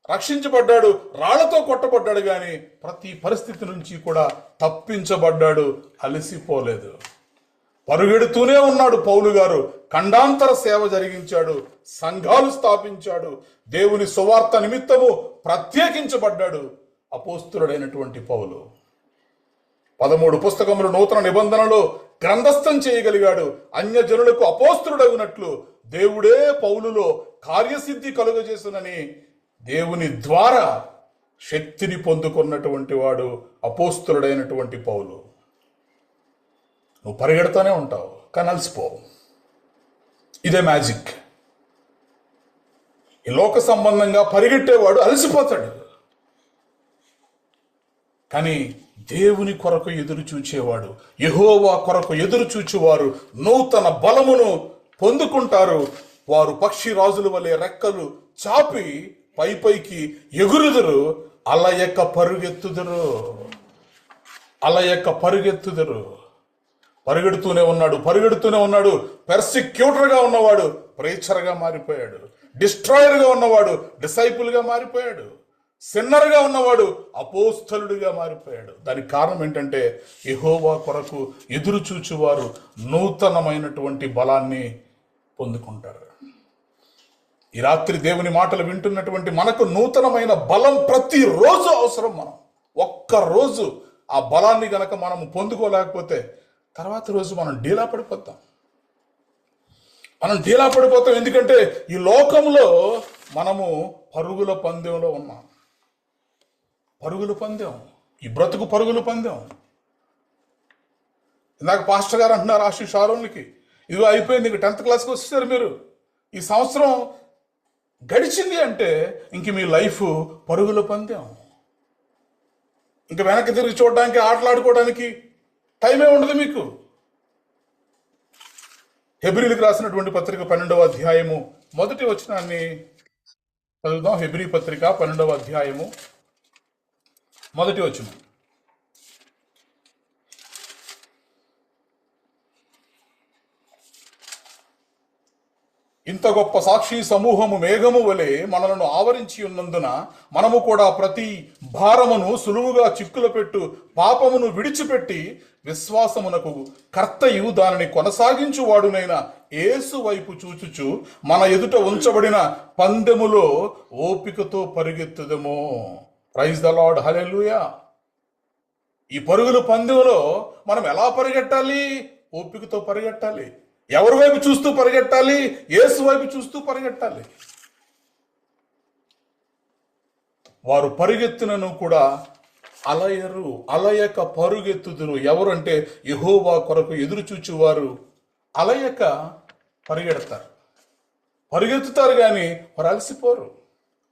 రక్షించబడ్డాడు, రాళ్లతో కొట్టబడ్డాడు, కానీ ప్రతి పరిస్థితి నుంచి కూడా తప్పించబడ్డాడు, అలసిపోలేదు. పరుగెడుతూనే ఉన్నాడు పౌలు గారు. ఖండాంతర సేవ జరిగించాడు, సంఘాలు స్థాపించాడు, దేవుని సువార్త నిమిత్తము ప్రత్యేకించబడ్డాడు అపోస్తులుడైనటువంటి పౌలు. 13 పుస్తకములు నూతన నిబంధనలో గ్రంథస్థం చేయగలిగాడు. అన్యజనులకు అపోస్తులుడగునట్లు దేవుడే పౌలులో కార్యసిద్ధి కలుగజేసునని దేవుని ద్వారా శక్తిని పొందుకున్నటువంటి వాడు అపోస్తులుడైనటువంటి పౌలు. నువ్వు పరిగెడతానే ఉంటావు కానీ అలసిపోవు. ఇదే మ్యాజిక్. ఈ లోక సంబంధంగా పరిగెట్టేవాడు అలసిపోతాడు, కానీ దేవుని కొరకు ఎదురు చూచేవాడు, యెహోవా కొరకు ఎదురు చూచేవారు నూతన బలమును పొందుకుంటారు. వారు పక్షి రాజుల వలె రెక్కలు చాపి పైకి ఎగురుదురు, అలయక పరుగెత్తుదురు. అలయక పరుగెత్తుదురు. పరిగెడుతూనే ఉన్నాడు. పెర్సిక్యూటర్గా ఉన్నవాడు ప్రేచర్గా మారిపోయాడు. డిస్ట్రాయర్గా ఉన్నవాడు డిసైపుల్గా మారిపోయాడు. సిన్నర్గా ఉన్నవాడు అపోస్తలుడిగా మారిపోయాడు. దానికి కారణం ఏంటంటే యెహోవా కొరకు ఎదురు చూచువారు నూతనమైనటువంటి బలాన్ని పొందుకుంటారు. ఈ రాత్రి దేవుని మాటలు వింటున్నటువంటి మనకు నూతనమైన బలం ప్రతిరోజు అవసరం. మనం ఒక్కరోజు ఆ బలాన్ని గనక మనము పొందుకోలేకపోతే తర్వాత రోజు మనం డీలా పడిపోతాం. ఎందుకంటే ఈ లోకంలో మనము పరుగుల పందెంలో ఉన్నాం. పరుగుల పందెం, ఈ బ్రతుకు పరుగుల పందెం. ఇందాక పాస్టర్ గారు అంటున్నారు ఆశీష్ షారోన్కి, ఇదిగో అయిపోయింది, ఇంక 10th క్లాస్కి వచ్చేసారు మీరు, ఈ సంవత్సరం గడిచింది అంటే ఇంక మీ లైఫ్ పరుగుల పందెం. ఇంక వెనక్కి తిరిగి చూడడానికి, ఆటలాడుకోవడానికి టైమే ఉండదు మీకు. హెబ్రీయులకు రాసినటువంటి పత్రిక 12వ అధ్యాయము 1వ వచనాన్ని చదువుదాం. హెబ్రీ పత్రిక 12వ అధ్యాయము మొదటి వచనం. ఇంత గొప్ప సాక్షి సమూహము మేఘము వలె మనలను ఆవరించి ఉన్నందున మనము కూడా ప్రతి భారమును సులువుగా చిక్కుల పెట్టు పాపమును విడిచిపెట్టి విశ్వాసమునకు కర్తయు దానిని కొనసాగించువాడునైన యేసు వైపు చూచుచు మన ఎదుట ఉంచబడిన పందెములో ఓపికతో పరిగెత్తుదము. ప్రైజ్ ద లార్డ్, హల్లెలూయా. ఈ పరుగుల పందెములో మనం ఎలా పరిగెట్టాలి? ఓపికతో పరిగెట్టాలి. ఎవరి వైపు చూస్తూ పరిగెట్టాలి? యేసు వైపు చూస్తూ పరిగెట్టాలి. వారు పరిగెత్తునను కూడా అలయరు, అలయక పరుగెత్తుదురు. ఎవరంటే యెహోవా కొరకు ఎదురు చూచువారు అలయక పరిగెడతారు, పరిగెత్తుతారు కానీ వారు అలసిపోరు.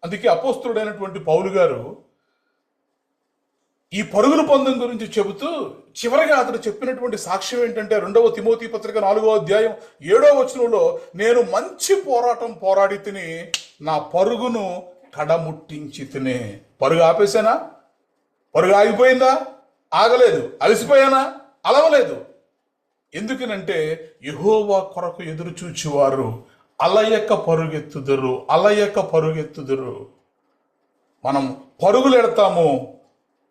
అందుకే అపోస్తుడైనటువంటి పౌలు గారు ఈ పరుగుల పందెం గురించి చెబుతూ చివరిగా అతడు చెప్పినటువంటి సాక్ష్యం ఏంటంటే 2వ తిమోతి పత్రిక 4వ అధ్యాయం 7వ వచనంలో, నేను మంచి పోరాటం పోరాడి తిని నా పరుగును కడముట్టించి తినే. పరుగు ఆపేశానా? పరుగు ఆగిపోయిందా? ఆగలేదు. అలసిపోయానా? అలవలేదు. ఎందుకనంటే యెహోవా కొరకు ఎదురు చూచువారు అలయక పరుగెత్తుదురు, అలయక పరుగెత్తుదురు. మనం పరుగులు ఎడతాము,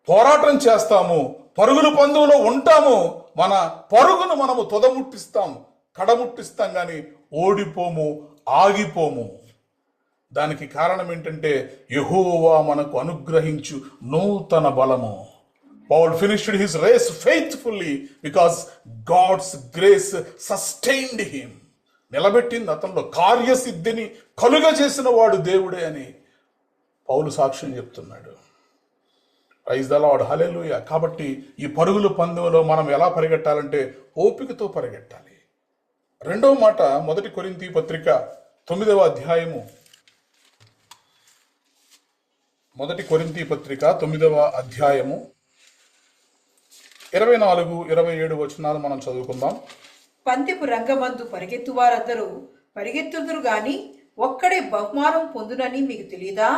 పోరాటం చేస్తాము, పరుగుల పందులో ఉంటాము. మన పరుగును మనము తొదముట్టిస్తాం, కడముట్టిస్తాం, కానీ ఓడిపోము, ఆగిపోము. దానికి కారణం ఏంటంటే యెహోవా మనకు అనుగ్రహించు నూతన బలము. Paul finished his race faithfully because God's grace sustained him. నిలబెట్టింది అతనిలో కార్యసిద్ధిని కలుగజేసిన వాడు దేవుడే అని పౌలు సాక్ష్యం చెప్తున్నాడు. ప్రైజ్ ద లార్డ్, హల్లెలూయా. కాబట్టి ఈ పరుగుల పందెంలో మనం ఎలా పరిగెట్టాలంటే ఓపికతో పరిగెట్టాలి. రెండవ మాట 1 కొరింథీ పత్రిక 9వ అధ్యాయము, 1 కొరింథీ పత్రిక 9వ అధ్యాయము 24, 27 వచనాలు మనం చదువుకుందాం. పందెపు రంగమందు పరిగెత్తు వారందరూ పరిగెత్తుదురు గాని ఒక్కడే బహుమానం పొందునని మీకు తెలియదా?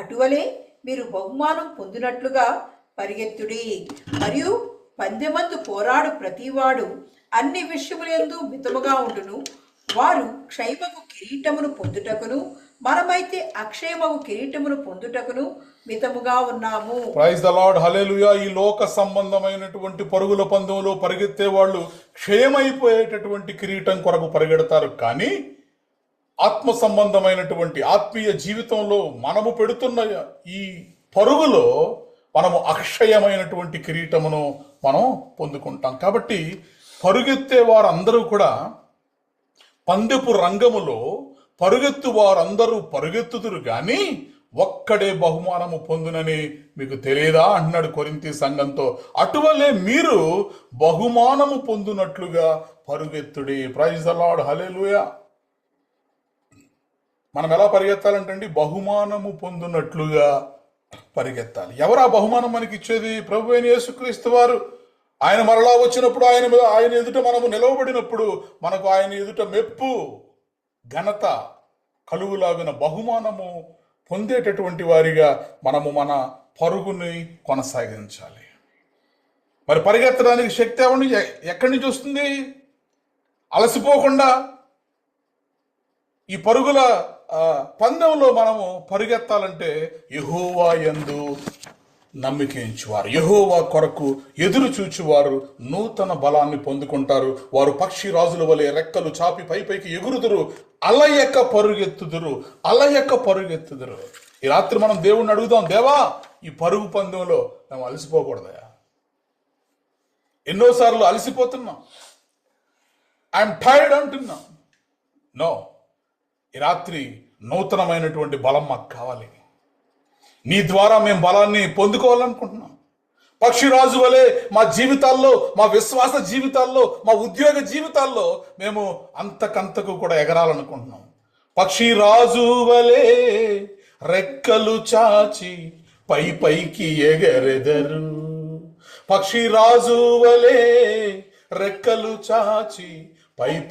అటువలే మీరు బహుమానం పొందినట్లుగా పరిగెత్తుడి. మరియు పందెమందు పోరాడు ప్రతివాడు అన్ని విషయములందు మితముగా ఉండును. వారు క్షయమగు కిరీటమును పొందుటకును, మనమైతే అక్షయమగు కిరీటమును పొందుటకును మితముగా ఉన్నాము. ప్రైజ్ ద లార్డ్, హల్లెలూయా. ఈ లోక సంబంధమైనటువంటి పరుగుల పందెంలో పరిగెత్తే వాళ్ళు క్షయమైపోయేటటువంటి కిరీటం కొరకు పరిగెడతారు. కానీ ఆత్మ సంబంధమైనటువంటి ఆత్మీయ జీవితంలో మనము పెడుతున్న ఈ పరుగులో మనము అక్షయమైనటువంటి కిరీటమును మనం పొందుకుంటాం. కాబట్టి పరుగెత్తే వారందరూ కూడా పందెపు రంగములో పరుగెత్తు వారందరూ పరుగెత్తుదురు గాని ఒక్కడే బహుమానము పొందునని మీకు తెలియదా అంటున్నాడు కొరింథీ సంఘంతో. అటువలే మీరు బహుమానము పొందునట్లుగా పరుగెత్తుడి. ప్రైజ్ ద లార్డ్, హల్లెలూయా. మనం ఎలా పరిగెత్తాలంటే బహుమానము పొందునట్లుగా పరిగెత్తాలి. ఎవరు ఆ బహుమానం మనకి ఇచ్చేది? ప్రభు అయిన యేసుక్రీస్తు వారు. ఆయన మరలా వచ్చినప్పుడు ఆయన ఎదుట మనము నిలవబడినప్పుడు మనకు ఆయన ఎదుట మెప్పు, ఘనత కలుగులాగిన బహుమానము పొందేటటువంటి వారిగా మనము మన పరుగుని కొనసాగించాలి. మరి పరిగెత్తడానికి శక్తి ఎక్కడి నుంచి వస్తుంది? అలసిపోకుండా ఈ పరుగుల పందెంలో మనము పరిగెత్తాలంటే యెహోవా యందు నమ్మికించువారు, యెహోవా కొరకు ఎదురు చూచువారు నూతన బలాన్ని పొందుకుంటారు. వారు పక్షి రాజుల వలె రెక్కలు చాపి పైకి ఎగురుదురు, అలయక పరుగెత్తుదురు, అలయక పరుగెత్తుదురు. ఈ రాత్రి మనం దేవుణ్ణి అడుగుదాం, దేవా ఈ పరుగు పందెంలో మేము అలసిపోకూడదయా. ఎన్నోసార్లు అలసిపోతున్నాం, ఐఎమ్ టైర్డ్ అంటున్నాం. నో, ఈ రాత్రి నూతనమైనటువంటి బలం మాకు కావాలి. నీ ద్వారా మేము బలాన్ని పొందుకోవాలనుకుంటున్నాం. పక్షిరాజు వలె మా జీవితాల్లో, మా విశ్వాస జీవితాల్లో, మా ఉద్యోగ జీవితాల్లో మేము అంతకంతకు కూడా ఎగరాలనుకుంటున్నాం. పక్షిరాజు వలె రెక్కలు చాచి పైకి ఎగరెదరు. పక్షిరాజు వలె రెక్కలు చాచి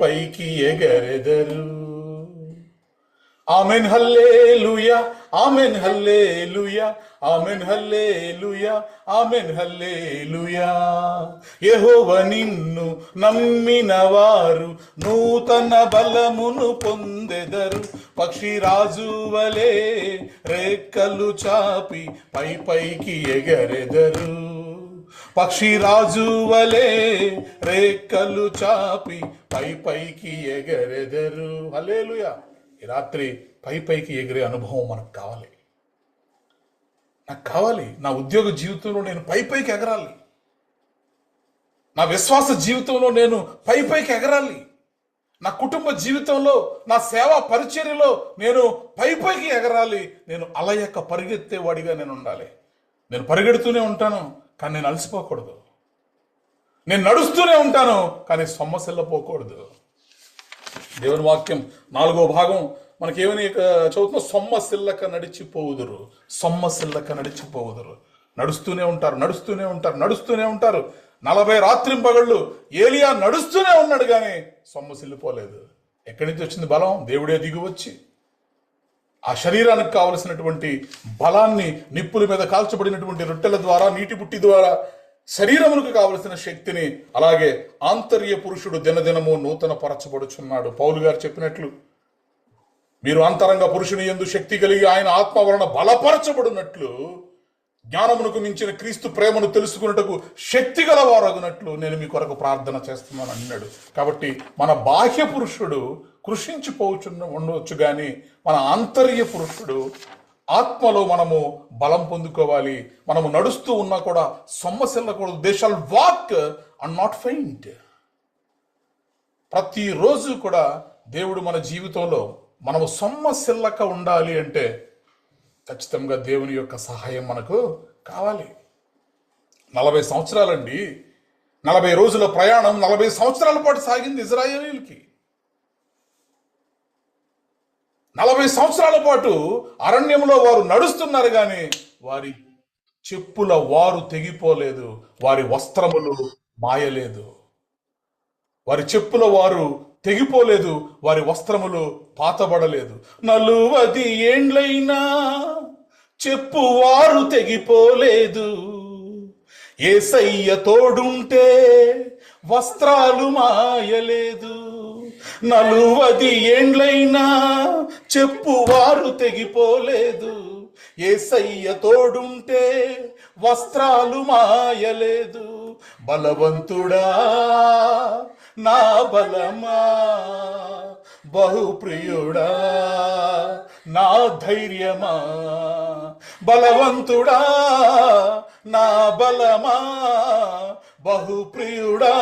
పైకి ఎగరెదరు. ఆమెన్ హల్లెలూయా, ఆమెన్ హల్లెలూయా, ఆమెన్ హల్లెలూయా, ఆమెన్ హల్లెలూయా. యెహోవా నిన్ను నమ్మిన వారు నూతన బలమును పొందెదరు. పక్షిరాజు వలె రెక్కలు చాపి పై పైకి ఎగరెదరు. పక్షిరాజు వలె రెక్కలు చాపి పై పైకి ఎగరెదరు. హల్లెలూయా. ఈ రాత్రి పై పైకి ఎగిరే అనుభవం మనకు కావాలి. నాకు కావాలి. నా ఉద్యోగ జీవితంలో నేను పై పైకి ఎగరాలి. నా విశ్వాస జీవితంలో నేను పై పైకి ఎగరాలి. నా కుటుంబ జీవితంలో, నా సేవా పరిచర్యలో నేను పై పైకి ఎగరాలి. నేను అలయక పరిగెత్తేవాడిగా నేను ఉండాలి. నేను పరిగెడుతూనే ఉంటాను, కానీ నేను అలసిపోకూడదు. నేను నడుస్తూనే ఉంటాను, కానీ సొమ్మసిల్లపోకూడదు. దేవుని వాక్యం 4వ భాగం మనకేమని చదువుతున్నా, సొమ్మసిల్లక నడిచిపోవుదురు. సొమ్మసిల్లక నడిచిపోవుదురు. నడుస్తూనే ఉంటారు, నడుస్తూనే ఉంటారు, నడుస్తూనే ఉంటారు. 40 రాత్రింపగళ్ళు ఏలియా నడుస్తూనే ఉన్నాడు, కానీ సొమ్మసిల్లిపోలేదు. ఎక్కడి నుంచి వచ్చింది బలం? దేవుడే దిగి వచ్చి ఆ శరీరానికి కావలసినటువంటి బలాన్ని నిప్పుల మీద కాల్చబడినటువంటి రొట్టెల ద్వారా, నీటి బుట్టి ద్వారా శరీరములకు కావలసిన శక్తిని, అలాగే ఆంతర్య పురుషుడు దినదినము నూతన పరచబడుచున్నాడు. పౌలు గారు చెప్పినట్లు, మీరు అంతరంగ పురుషుని యందు శక్తి కలిగి ఆయన ఆత్మ వలన బలపరచబడినట్లు, జ్ఞానమునకు మించిన క్రీస్తు ప్రేమను తెలుసుకున్నటకు శక్తి గలవారగునట్లు నేను మీ కొరకు ప్రార్థన చేస్తున్నాను అన్నాడు. కాబట్టి మన బాహ్య పురుషుడు ఉండవచ్చు, కానీ మన ఆంతర్య పురుషుడు ఆత్మలో మనము బలం పొందుకోవాలి. మనము నడుస్తూ ఉన్నా కూడా సొమ్మసిల్లకూడదు. They shall walk and not faint. ప్రతిరోజు కూడా దేవుడు మన జీవితంలో మనము సొమ్మసిల్లక ఉండాలి అంటే ఖచ్చితంగా దేవుని యొక్క సహాయం మనకు కావాలి. 40 సంవత్సరాలండి, 40 రోజుల ప్రయాణం 40 సంవత్సరాల పాటు సాగింది ఇజ్రాయేలీయులకి. 40 సంవత్సరాల పాటు అరణ్యంలో వారు నడుస్తున్నారు, కానీ వారి చెప్పుల వారు తెగిపోలేదు, వారి వస్త్రములు మాయలేదు. వారి చెప్పుల వారు తెగిపోలేదు, వారి వస్త్రములు పాతబడలేదు. 40 ఏండ్లైనా చెప్పు వారు తెగిపోలేదు. యేసయ్య తోడుంటే వస్త్రాలు మాయలేదు. 40 ఏండ్లైనా చెప్పు వారు తెగిపోలేదు. యేసయ్య తోడుంటే వస్త్రాలు మాయలేదు. బలవంతుడా నా బలమా, బహుప్రియుడా నా ధైర్యమా, బలవంతుడా నా బలమా, బహుప్రియుడా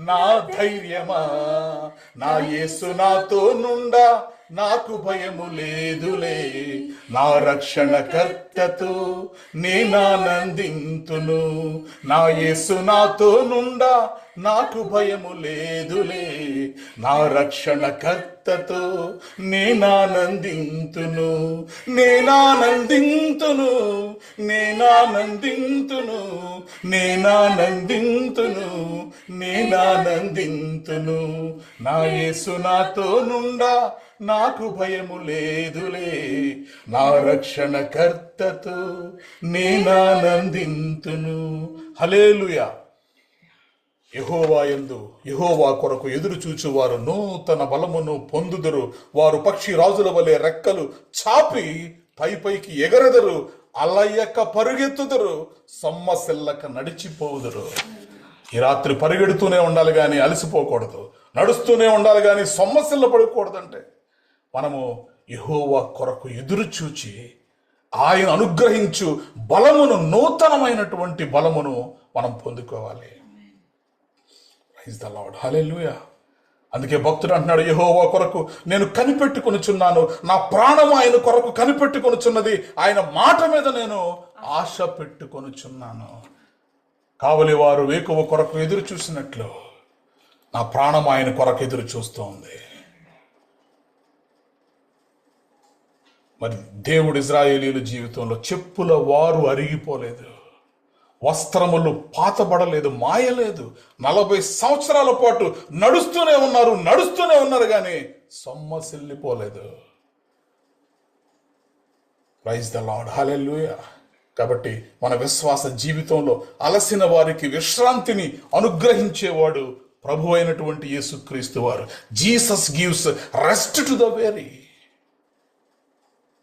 నా ధైర్యమా, నా యేసు నాతో నుండా నాకు భయము లేదులే. నా రక్షణకర్తతో నేనానందింతును. నా యేసు నాతో నుండా నాకు భయము లేదులే. నా రక్షణకర్తతో నేనానందింతును. నేనానందింతును, నేనానందింతును, నేనానందింతును, నేనానందింతును. నా యేసు నాతో నుండా నాకు భయము లేదులే. నా రక్షణకర్తతో నేనానందింతును. హల్లెలూయా. యెహోవా యందు, యెహోవా కొరకు ఎదురు చూచువారు నూతన బలమును పొందుదురు. వారు పక్షి రాజుల వలె రెక్కలు చాపి పై పైకి ఎగరెదరు. అలయక పరుగెత్తుదురు, సొమ్మసిల్లక నడిచిపోదురు. ఈ రాత్రి పరిగెడుతూనే ఉండాలి, కానీ అలసిపోకూడదు. నడుస్తూనే ఉండాలి, కానీ సొమ్మసిల్ల పడకూడదంటే మనము యెహోవా కొరకు ఎదురు చూచి ఆయన అనుగ్రహించు బలమును, నూతనమైనటువంటి బలమును మనం పొందుకోవాలి. Praise the Lord. హల్లెలూయా. అందుకే భక్తుడు అంటున్నాడు, యెహోవా కొరకు నేను కనిపెట్టుకొనుచున్నాను, నా ప్రాణము ఆయన కొరకు కనిపెట్టుకొనుచున్నది, ఆయన మాట మీద నేను ఆశ పెట్టుకొనుచున్నాను. కావలి వారు వేకువ కొరకు ఎదురు చూసినట్లు నా ప్రాణం ఆయన కొరకు ఎదురు చూస్తోంది. మరి దేవుడు ఇజ్రాయేలీయుల జీవితంలో చెప్పుల వారు అరిగిపోలేదు, వస్త్రములు పాతబడలేదు, మాయలేదు. 40 సంవత్సరాల పాటు నడుస్తూనే ఉన్నారు, కానీ సొమ్మసిల్లిపోలేదు. ప్రైజ్ ద లార్డ్, హల్లెలూయా. కాబట్టి మన విశ్వాస జీవితంలో అలసిన వారికి విశ్రాంతిని అనుగ్రహించేవాడు ప్రభు అయినటువంటి యేసుక్రీస్తు వారు. Jesus gives rest to the very.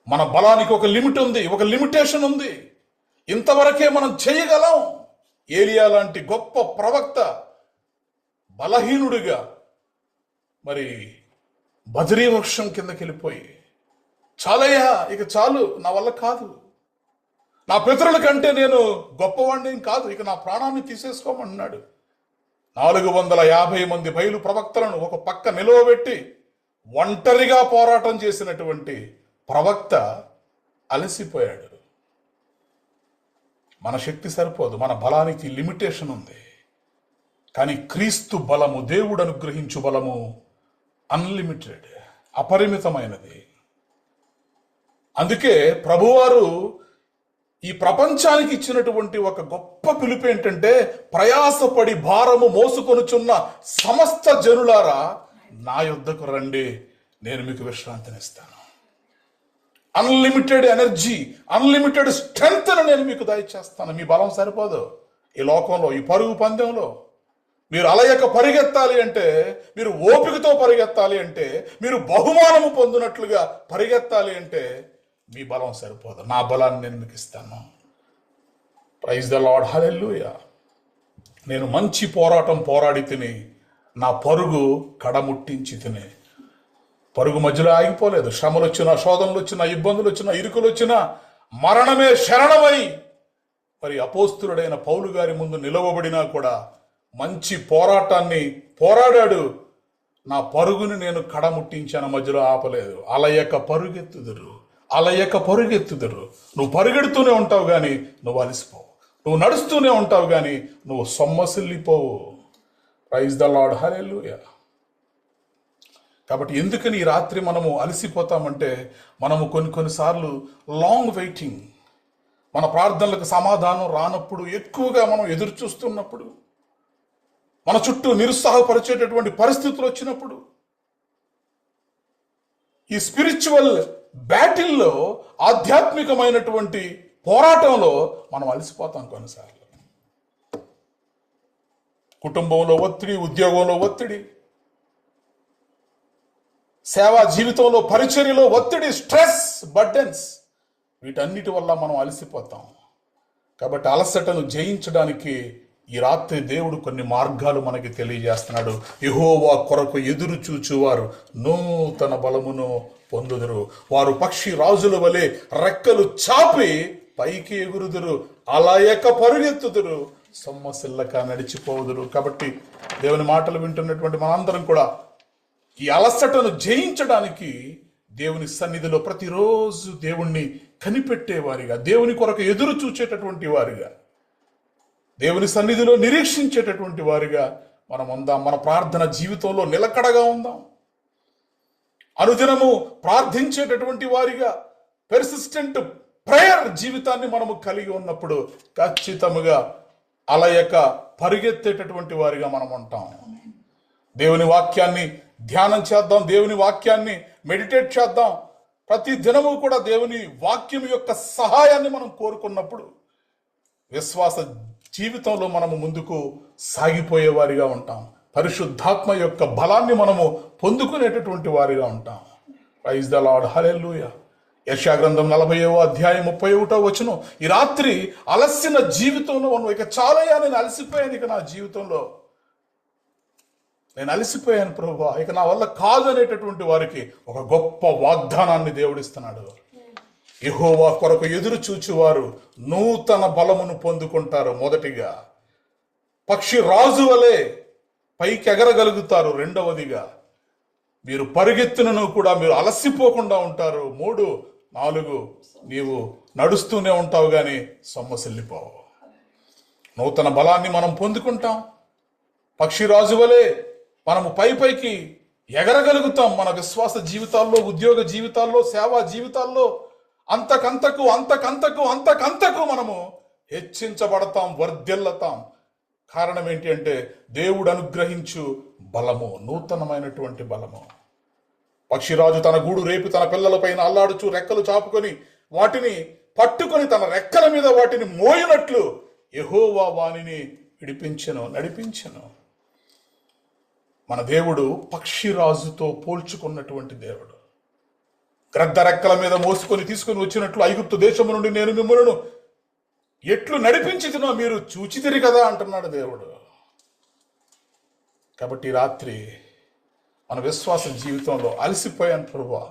మన బలానికి ఒక లిమిట్ ఉంది, ఒక లిమిటేషన్ ఉంది. ఇంతవరకే మనం చేయగలం. ఏలియా లాంటి గొప్ప ప్రవక్త బలహీనుడిగా మరి బదరీ వృక్షం కిందకి వెళ్ళిపోయి, చాలయ్యా ఇక చాలు, నా వల్ల కాదు, నా పితరుల కంటే నేను గొప్పవాడిని కాదు, ఇక నా ప్రాణాన్ని తీసేసుకోమన్నాడు. 450 మంది బయలు ప్రవక్తలను ఒక పక్క నిలువబెట్టి ఒంటరిగా పోరాటం చేసినటువంటి ప్రవక్త అలసిపోయాడు. మన శక్తి సరిపోదు, మన బలానికి లిమిటేషన్ ఉంది. కానీ క్రీస్తు బలము, దేవుడు అనుగ్రహించు బలము అన్లిమిటెడ్, అపరిమితమైనది. అందుకే ప్రభువారు ఈ ప్రపంచానికి ఇచ్చినటువంటి ఒక గొప్ప పిలుపు ఏంటంటే, ప్రయాసపడి భారము మోసుకొనుచున్న సమస్త జనులారా నా యొద్దకు రండి, నేను మీకు విశ్రాంతినిస్తాను. అన్లిమిటెడ్ ఎనర్జీ, అన్లిమిటెడ్ స్ట్రెంగ్త్ నేను మీకు దయచేస్తాను. మీ బలం సరిపోదు. ఈ లోకంలో, ఈ పరుగు పందెంలో మీరు అలయక పరిగెత్తాలి అంటే, మీరు ఓపికతో పరిగెత్తాలి అంటే, మీరు బహుమానము పొందినట్లుగా పరిగెత్తాలి అంటే మీ బలం సరిపోదు. నా బలాన్ని నేను మీకు ఇస్తాను. ప్రైజ్ ద లార్డ్, హల్లెలూయా. నేను మంచి పోరాటం పోరాడి తిని నా పరుగు కడముట్టించి తిని. పరుగు మధ్యలో ఆగిపోలేదు. శ్రమలు వచ్చినా, శోధనలు వచ్చినా, ఇబ్బందులు వచ్చినా, ఇరుకులు వచ్చినా మరణమే శరణమై మరి అపోస్తులుడైన పౌలు గారి ముందు నిలవబడినా కూడా మంచి పోరాటాన్ని పోరాడాడు. నా పరుగుని నేను కడముట్టించాను, మధ్యలో ఆపలేదు. అలయక పరుగెత్తుదురు, అలయక పరుగెత్తుదురు. నువ్వు పరిగెడుతూనే ఉంటావు కానీ నువ్వు అలసిపోవు. నువ్వు నడుస్తూనే ఉంటావు కానీ నువ్వు సొమ్మసిల్లిపోవు. ప్రైజ్ ద లార్డ్, హల్లెలూయా. కాబట్టి ఎందుకని ఈ రాత్రి మనము అలసిపోతామంటే, మనము కొన్నిసార్లు లాంగ్ వెయిటింగ్, మన ప్రార్థనలకు సమాధానం రానప్పుడు, ఎక్కువగా మనం ఎదురు చూస్తున్నప్పుడు, మన చుట్టూ నిరుత్సాహపరిచేటటువంటి పరిస్థితులు వచ్చినప్పుడు, ఈ స్పిరిచువల్ బ్యాటిల్లో, ఆధ్యాత్మికమైనటువంటి పోరాటంలో మనం అలసిపోతాం. కొన్నిసార్లు కుటుంబంలో ఒత్తిడి, ఉద్యోగంలో ఒత్తిడి, సేవా జీవితంలో, పరిచర్యలో ఒత్తిడి, స్ట్రెస్, బర్డెన్స్, వీటన్నిటి వల్ల మనం అలసిపోతాం. కాబట్టి అలసటను జయించడానికి ఈ రాత్రి దేవుడు కొన్ని మార్గాలు మనకి తెలియజేస్తున్నాడు. యెహోవా కొరకు ఎదురు చూచువారు నూతన బలమును పొందుదురు. వారు పక్షి రాజుల వలె రెక్కలు చాపి పైకి ఎగురుదురు, అలయక పరుగెత్తుదురు, సొమ్మసిల్లక నడిచిపోదురు. కాబట్టి దేవుని మాటలు వింటున్నటువంటి మనందరం కూడా ఈ అలసటను జయించడానికి దేవుని సన్నిధిలో ప్రతిరోజు దేవుణ్ణి కనిపెట్టేవారిగా, దేవుని కొరకు ఎదురు చూచేటటువంటి వారిగా, దేవుని సన్నిధిలో నిరీక్షించేటటువంటి వారిగా మనం ఉందాం. మన ప్రార్థన జీవితంలో నిలకడగా ఉందాం. అనుదినము ప్రార్థించేటటువంటి వారిగా, పెర్సిస్టెంట్ ప్రేయర్ జీవితాన్ని మనము కలిగి ఉన్నప్పుడు ఖచ్చితంగా అలయక పరిగెత్తేటటువంటి వారిగా మనం ఉంటాం. దేవుని వాక్యాన్ని ధ్యానం చేద్దాం, దేవుని వాక్యాన్ని మెడిటేట్ చేద్దాం. ప్రతి దినము కూడా దేవుని వాక్యం యొక్క సహాయాన్ని మనం కోరుకున్నప్పుడు విశ్వాస జీవితంలో మనము ముందుకు సాగిపోయే వారిగా ఉంటాం. పరిశుద్ధాత్మ యొక్క బలాన్ని మనము పొందుకునేటటువంటి వారిగా ఉంటాం. ప్రైజ్ ద లార్డ్, హల్లెలూయా. యెషయా గ్రంథం 40వ అధ్యాయం 31వ వచనం, ఈ రాత్రి అలసిన జీవితంలో మనం ఇక చాలయ్యా, నేను అలసిపోయాను, ఇక నా జీవితంలో నేను అలసిపోయాను ప్రభువా, ఇక నా వల్ల కాదు అనేటటువంటి వారికి ఒక గొప్ప వాగ్దానాన్ని దేవుడిస్తున్నాడు. యెహోవా కొరకు ఎదురు చూచువారు నూతన బలమును పొందుకుంటారు. మొదటిగా పక్షి రాజు వలె పైకి ఎగరగలుగుతారు. రెండవదిగా మీరు పరిగెత్తునను కూడా మీరు అలసిపోకుండా ఉంటారు. 3, 4 నీవు నడుస్తూనే ఉంటావు కానీ సొమ్మసిల్లిపోవు. నూతన బలాన్ని మనం పొందుకుంటాం. పక్షిరాజు వలె మనము పైకి ఎగరగలుగుతాం. మన విశ్వాస జీవితాల్లో, ఉద్యోగ జీవితాల్లో, సేవా జీవితాల్లో అంతకంతకు మనము హెచ్చించబడతాం, వర్ధిల్లతాం. కారణం ఏంటి అంటే దేవుడు అనుగ్రహించు బలము, నూతనమైనటువంటి బలము. పక్షిరాజు తన గూడు రేపి తన పిల్లల పైన అల్లాడుచు రెక్కలు చాపుకొని వాటిని పట్టుకొని తన రెక్కల మీద వాటిని మోయినట్లు యెహోవా వానిని విడిపించెను, నడిపించెను. మన దేవుడు పక్షిరాజుతో పోల్చుకున్నటువంటి దేవుడు. గ్రద్ద రెక్కల మీద మోసుకొని తీసుకొని వచ్చినట్లు ఐగుప్తు దేశము నుండి నేను మిమ్మలను ఎట్లు నడిపించినో మీరు చూచితిరి కదా అంటున్నాడు దేవుడు. కాబట్టి ఈ రాత్రి మన విశ్వాస జీవితంలో అలసిపోయాను ప్రభువా,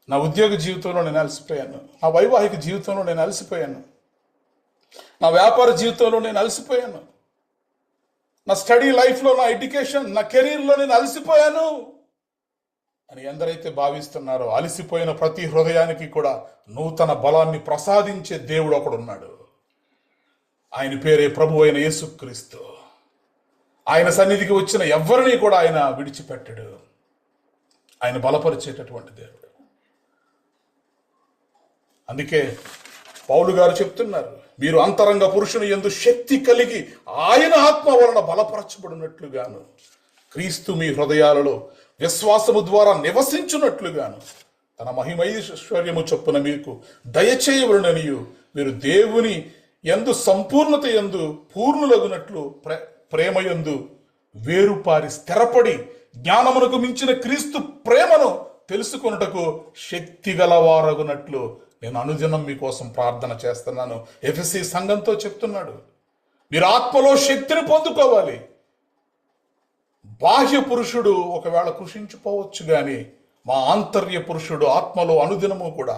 నా ఉద్యోగ జీవితంలో నేను అలసిపోయాను, నా వైవాహిక జీవితంలో నేను అలసిపోయాను, నా వ్యాపార జీవితంలో నేను అలసిపోయాను, నా స్టడీ లైఫ్లో, నా ఎడ్యుకేషన్, నా కెరీర్లో నేను అలసిపోయాను అని ఎందరైతే భావిస్తున్నారో, అలసిపోయిన ప్రతి హృదయానికి కూడా నూతన బలాన్ని ప్రసాదించే దేవుడు ఒకడున్నాడు. ఆయన పేరే ప్రభు అయిన యేసుక్రీస్తు. ఆయన సన్నిధికి వచ్చిన ఎవరిని కూడా ఆయన విడిచిపెట్టడు. ఆయన బలపరిచేటటువంటి దేవుడు. అందుకే పౌలు గారు చెప్తున్నారు, మీరు అంతరంగ పురుషుని యందు శక్తి కలిగి ఆయన ఆత్మ వలన బలపరచబడినట్లుగాను క్రీస్తు మీ హృదయాలలో విశ్వాసము ద్వారా నివసించున్నట్లుగాను తన మహిమైశ్వర్యము చొప్పున మీకు దయచేయబడిననియు మీరు దేవుని యందు సంపూర్ణత యందు పూర్ణులగునట్లు ప్రేమయందు వేరుపారి స్థిరపడి జ్ఞానమునకు మించిన క్రీస్తు ప్రేమను తెలుసుకొనుటకు శక్తి గలవారగునట్లు నేను అనుదినం మీకోసం ప్రార్థన చేస్తున్నాను. ఎఫెసీ సంఘంతో చెప్తున్నాడు, మీరు ఆత్మలో శక్తిని పొందుకోవాలి. బాహ్య పురుషుడు ఒకవేళ కృషించిపోవచ్చు కానీ మా ఆంతర్య పురుషుడు ఆత్మలో అనుదినము కూడా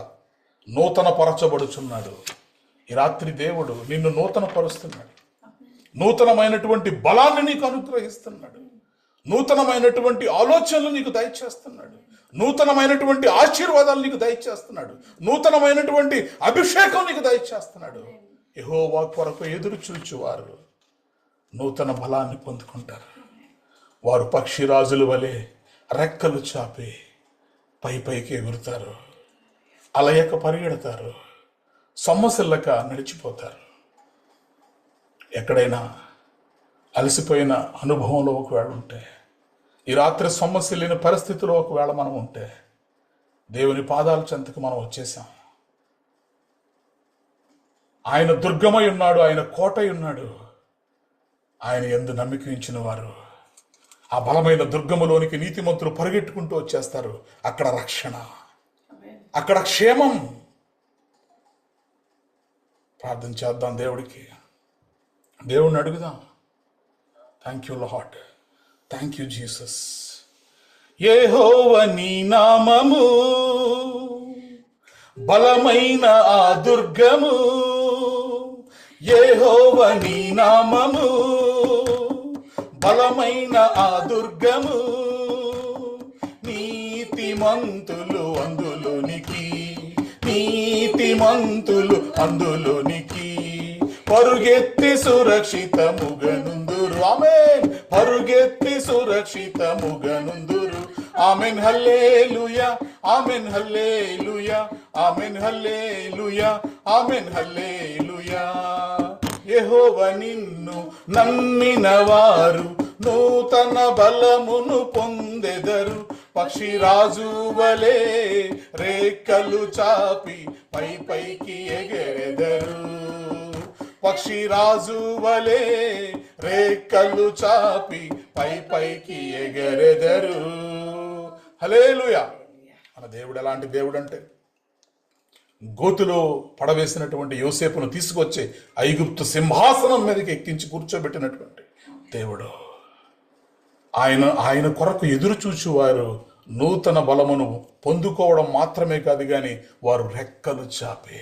నూతన పరచబడుచున్నాడు. ఈ రాత్రి దేవుడు నిన్ను నూతన పరుస్తున్నాడు. నూతనమైనటువంటి బలాన్ని నీకు అనుగ్రహిస్తున్నాడు. నూతనమైనటువంటి ఆలోచనలు నీకు దయచేస్తున్నాడు. నూతనమైనటువంటి ఆశీర్వాదాలు నీకు దయచేస్తున్నాడు. నూతనమైనటువంటి అభిషేకం నీకు దయచేస్తున్నాడు. యెహోవా కొరకు ఎదురు చూచువారు నూతన బలాన్ని పొందుకుంటారు. వారు పక్షిరాజుల వలె రెక్కలు చాపి పైకి ఎగురుతారు, అలయక పరిగెడతారు, సొమ్మసిల్లక నడిచిపోతారు. ఎక్కడైనా అలసిపోయిన అనుభవంలో ఒకవేళ ఉంటే, ఈ రాత్రి సొమ్మసిల్లిన పరిస్థితిలో ఒకవేళ మనం ఉంటే, దేవుని పాదాల చెంతకు మనం వచ్చేసాం. ఆయన దుర్గమై ఉన్నాడు, ఆయన కోటై ఉన్నాడు. ఆయన యందు నమ్మిక ఉంచిన వారు ఆ బలమైన దుర్గములోనికి నీతిమంతులు పరిగెట్టుకుంటూ వచ్చేస్తారు. అక్కడ రక్షణ, అక్కడ క్షేమం. ప్రార్థన చేద్దాం దేవుడికి, దేవుణ్ణి అడుగుదాం. Thank you Lord, thank you Jesus. యెహోవా నీ నామము బలమైన ఆ దుర్గము, యెహోవా నీ నామము బలమైన ఆ దుర్గము, నీతిమంతులు అందులోనికి, నీతిమంతులు అందులోనికి పరుగెత్తి సురక్షితముగనుందురు. ఆమేన్. పరుగెత్తి సురక్షితముగనుందురు. ఆమేన్ హల్లెలూయా, ఆమేన్ హల్లెలూయా, ఆమేన్ హల్లెలూయా, ఆమేన్ హల్లెలూయా. యెహోవా నిన్ను నమ్మిన వారు నూతన బలమును పొందెదరు. పక్షిరాజు వలె రేఖలు చాపి పైకి ఎగరెదరు. పక్షిరాజు వలె రేఖలు చాపి పైకి ఎగరెదరు. హల్లెలూయా. మన దేవుడు ఎలాంటి దేవుడు అంటే, గోతులో పడవేసినటువంటి యోసేపును తీసుకొచ్చి ఐగుప్తు సింహాసనం మీదకి ఎక్కించి కూర్చోబెట్టినటువంటి దేవుడు. ఆయన కొరకు ఎదురు చూచువారు నూతన బలమును పొందుకోవడం మాత్రమే కాదు కానీ వారు రెక్కలు చాపి,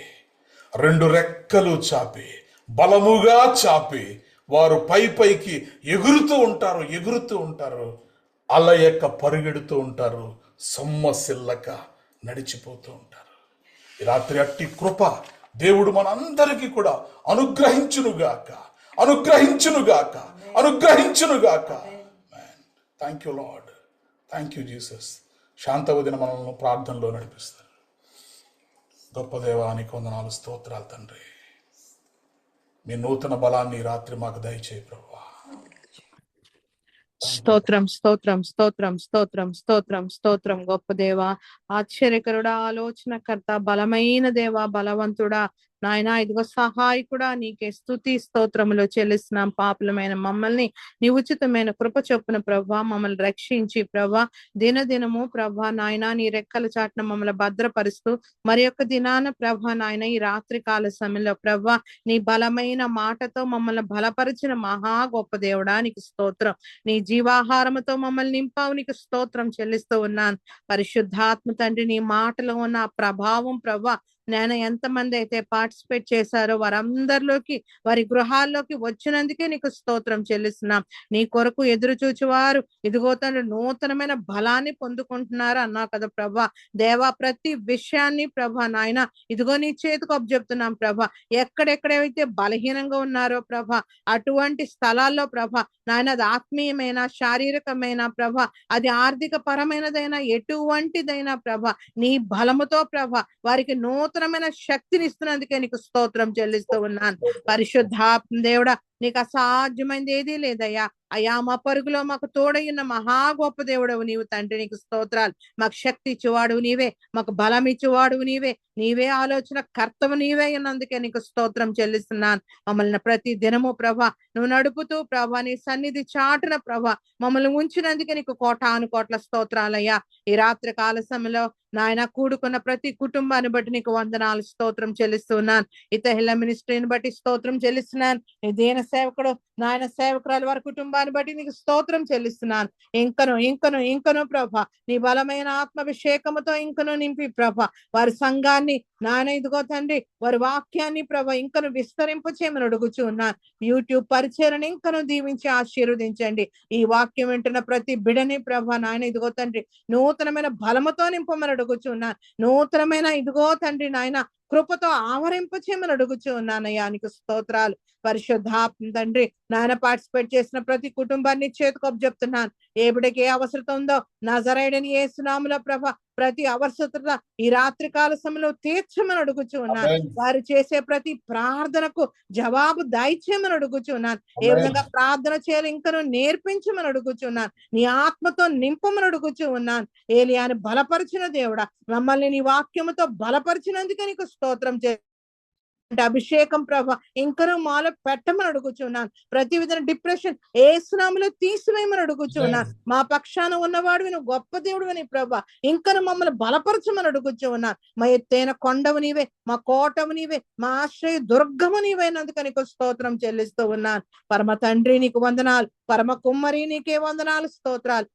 రెండు రెక్కలు చాపి, బలముగా చాపి వారు పైకి ఎగురుతూ ఉంటారు, అలయక పరిగెడుతూ ఉంటారు, సొమ్మసిల్లక నడిచిపోతూ ఉంటారు. ఈ రాత్రి అట్టి కృప దేవుడు మనందరికీ కూడా అనుగ్రహించునుగాక. Thank you Lord, thank you Jesus. శాంతవదిన మనల్ని ప్రార్థనలో నడిపిస్తారు. గొప్ప దేవానికి వందనాలు, స్తోత్రాలు తండ్రి. మీ నూతన బలాన్ని రాత్రి మాకు దయచేయి ప్రభువా. స్తోత్రం స్తోత్రం స్తోత్రం స్తోత్రం స్తోత్రం స్తోత్రం గొప్ప దేవా, ఆశ్చర్యకరుడా, ఆలోచనకర్త, బలమైన దేవా, బలవంతుడా, నాయనా ఇదిగో సహాయకుడా, నీకే స్తుతి స్తోత్రములు చెల్లిస్తున్నాం. పాపులమైన మమ్మల్ని నీ ఉచితమైన కృప చొప్పున ప్రభా మమ్మల్ని రక్షించి ప్రభా దినదినము ప్రభా నాయనా నీ రెక్కల చాటున మమ్మల్ని భద్రపరుస్తూ మరి యొక్క దినాన ప్రభా నాయన ఈ రాత్రి కాల సమయంలో ప్రభా నీ బలమైన మాటతో మమ్మల్ని బలపరిచిన మహా గొప్ప దేవుడా నీకు స్తోత్రం. నీ జీవాహారముతో మమ్మల్ని నింపావు, నీకు స్తోత్రం చెల్లిస్తూ ఉన్నాను. పరిశుద్ధాత్మ తండ్రి, నీ మాటలో ఉన్న ఆ ప్రభావం ప్రభా నేను ఎంతమంది అయితే పార్టిసిపేట్ చేశారో వారందరిలోకి వారి గృహాల్లోకి వచ్చినందుకే నీకు స్తోత్రం చెల్లిస్తున్నాం. నీ కొరకు ఎదురు చూచువారు ఇదిగో తండ్రి నూతనమైన బలాన్ని పొందుకుంటున్నారు అన్నావు కదా ప్రభా. దేవా ప్రతి విషయాన్ని ప్రభా నాయన ఇదిగో నీ చేతికి అప్పచెప్తున్నాం ప్రభా. ఎక్కడెక్కడైతే బలహీనంగా ఉన్నారో ప్రభా అటువంటి స్థలాల్లో ప్రభా నాయన అది ఆత్మీయమైన శారీరకమైన ప్రభా అది ఆర్థిక పరమైనదైనా ఎటువంటిదైనా ప్రభా నీ బలముతో ప్రభా వారికి నూతనమైన శక్తిని ఇస్తున్నందుకే నీకు స్తోత్రం చెల్లిస్తూ ఉన్నాను. పరిశుద్ధాత్మ దేవుడా, నీకు అసాధ్యమైనది ఏదీ లేదయ్యా. అయ్యా మా పరుగులో మాకు తోడైన మహా గొప్ప దేవుడవు నీవు తండ్రి, నీకు స్తోత్రాలు. మాకు శక్తి ఇచ్చేవాడు నీవే, మాకు బలం ఇచ్చేవాడు నీవే, నీవే ఆలోచన కర్తవు నీవే ఉన్నందుకే నీకు స్తోత్రం చెల్లిస్తున్నాను. మమ్మల్ని ప్రతి దినము ప్రభా నువ్వు నడుపుతూ ప్రభా నీ సన్నిధి చాటున ప్రభా మమ్మల్ని ఉంచినందుకే నీకు కోటాను కోట్ల స్తోత్రాలయ్యా. ఈ రాత్రి కాల సమయంలో నాయన కూడుకున్న ప్రతి కుటుంబాన్ని బట్టి నీకు వందనాలు స్తోత్రం చెల్లిస్తున్నాను. ఇతహిల మినిస్ట్రీని బట్టి స్తోత్రం చెల్లిస్తున్నాను. నీ దీన సేవకుడు నాయన సేవకురాలు వారి కుటుంబాన్ని బట్టి నీకు స్తోత్రం చెల్లిస్తున్నాను. ఇంకను ఇంకను ఇంకను ప్రభా నీ బలమైన ఆత్మాభిషేకముతో ఇంకను నింపి ప్రభా వారి సంఘాన్ని నాయన ఇదిగో తండ్రి వారి వాక్యాన్ని ప్రభా ఇంకను విస్తరింపు చేయమని అడుగుచూ ఉన్నాను. యూట్యూబ్ పరిచయను ఇంకను దీవించి ఆశీర్వదించండి. ఈ వాక్యం వింటున్న ప్రతి బిడని ప్రభా నాయన ఇదిగో తండ్రి నూతనమైన బలముతో నింపమని అడుగుచూ ఉన్నాను. నూతనమైన ఇదిగో తండ్రి నాయన కృపతో ఆవరింపు చేయమని అడుగుచూ ఉన్నానయ్యా. నీకు స్తోత్రాలు. పరిశుద్ధాత్మ తండ్రి నాయన పార్టిసిపేట్ చేసిన ప్రతి కుటుంబాన్ని చేతికి చెప్తున్నాను. ఏ బిడ్డకి ఏ అవసరత ఉందో నజరేయుడని యేసు నామములో ప్రభా ప్రతి అవసరత ఈ రాత్రి కాల సమయంలో తీర్చమని అడుగుచూ ఉన్నాను. వారు చేసే ప్రతి ప్రార్థనకు జవాబు దయచేయమని అడుగుచూ ఉన్నాను. ఏ విధంగా ప్రార్థన చేయాలి ఇంకను నేర్పించమని అడుగుచున్నాను. నీ ఆత్మతో నింపమని అడుగుచూ ఉన్నాను. ఏలియాని బలపరిచిన దేవుడా మమ్మల్ని నీ వాక్యముతో బలపరిచినందుకే నీకు స్తోత్రం అభిషేకం ప్రభా ఇంకనూ మాలో పెట్టమని అడుగుచున్నాను. ప్రతి విధంగా డిప్రెషన్ ఏసునామములో తీసివేయమని అడుగుచున్నాను. మా పక్షాన ఉన్నవాడు నువ్వు గొప్ప దేవుడు అని ప్రభా ఇంకను మమ్మల్ని బలపరచమని అడుగుచూ ఉన్నాను. మా ఎత్తైన కొండవు నీవే, మా కోటవు నీవే, మా ఆశ్రయ దుర్గము నీవైనందుకు నీకు స్తోత్రం చెల్లిస్తూ ఉన్నాను. పరమ తండ్రి నీకు వందనాలు, పరమ కుమ్మరి నీకే వందనాలు స్తోత్రాలు.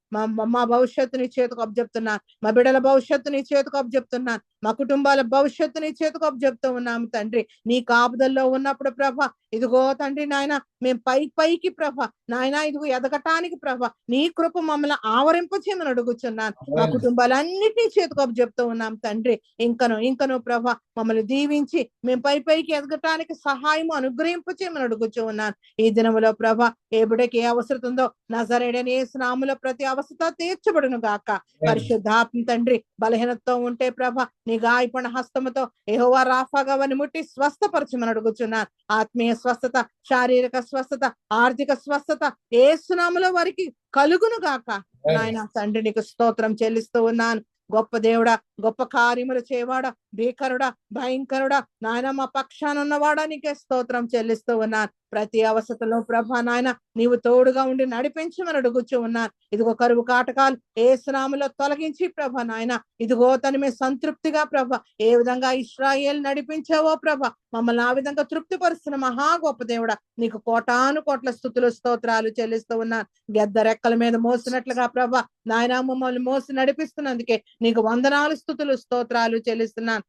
మా భవిష్యత్తు నీ చేతికి అప్పచెప్తున్నాను. మా బిడ్డల భవిష్యత్తు నీ చేతికి అప్పచెప్తున్నాను. మా కుటుంబాల భవిష్యత్తు నీ చేతికి అప్పచెప్తూ ఉన్నాము తండ్రి. నీ కాపుదల్లో ఉన్నప్పుడు ప్రభ ఇదిగో తండ్రి నాయన మేము పైకి ప్రభ నాయన ఇదిగో ఎదగటానికి ప్రభ నీ కృప మమ్మల్ని ఆవరింపచేయమని అడుగుచున్నాను. మా కుటుంబాలన్నిటినీ చేతికి అప్పచెప్తూ ఉన్నాం తండ్రి. ఇంకను ప్రభ మమ్మల్ని దీవించి మేము పైకి ఎదగటానికి సహాయము అనుగ్రహింపచేయమని అడుగుచూ ఉన్నాను. ఈ దినములో ప్రభ ఏ బిడ్డకి ఏ అవసరం ఉందో నజరేయుడైన యేసు నామములో ప్రతి అవసరత తీర్చబడును గాక. పరిశుద్ధాత్మ తండ్రి బలహీనతతో ఉంటే ప్రభ నీ గాయపడిన హస్తముతో యెహోవా రాఫాగా వారిని ముట్టి స్వస్థపరచమని అడుగుచున్నాను. ఆత్మీయ స్వస్థత, శారీరక స్వస్థత, ఆర్థిక స్వస్థత యేసు నామములో వారికి కలుగును గాక. నాయన తండ్రి నీకు స్తోత్రం చెల్లిస్తూ ఉన్నాను. గొప్ప దేవుడా, గొప్ప కార్యములు చేయవాడా, భీకరుడా, భయంకరుడా, నాయన మా పక్షాన ఉన్నవాడా నీకే స్తోత్రం చెల్లిస్తూ ఉన్నాను. ప్రతి అవసరతలో ప్రభా నాయన నీవు తోడుగా ఉండి నడిపించమని అడుగుచూ ఉన్నాను. ఇదిగో కరువు కాటకాలు యేసు నామములో తొలగించి ప్రభ నాయన ఇదిగో తను మేము సంతృప్తిగా ప్రభ ఏ విధంగా ఇశ్రాయేల్ నడిపించావో ప్రభ మమ్మల్ని ఆ విధంగా తృప్తిపరుస్తున్న మహా గొప్ప దేవుడా నీకు కోటాను కోట్ల స్తుతులు స్తోత్రాలు చెల్లిస్తూ ఉన్నాను. గెద్ద రెక్కల మీద మోసినట్లుగా ప్రభ నాయన మమ్మల్ని మోసి నడిపిస్తున్నందుకే నీకు వందనాలు స్తుతులు స్తోత్రాలు చెల్లిస్తున్నాను.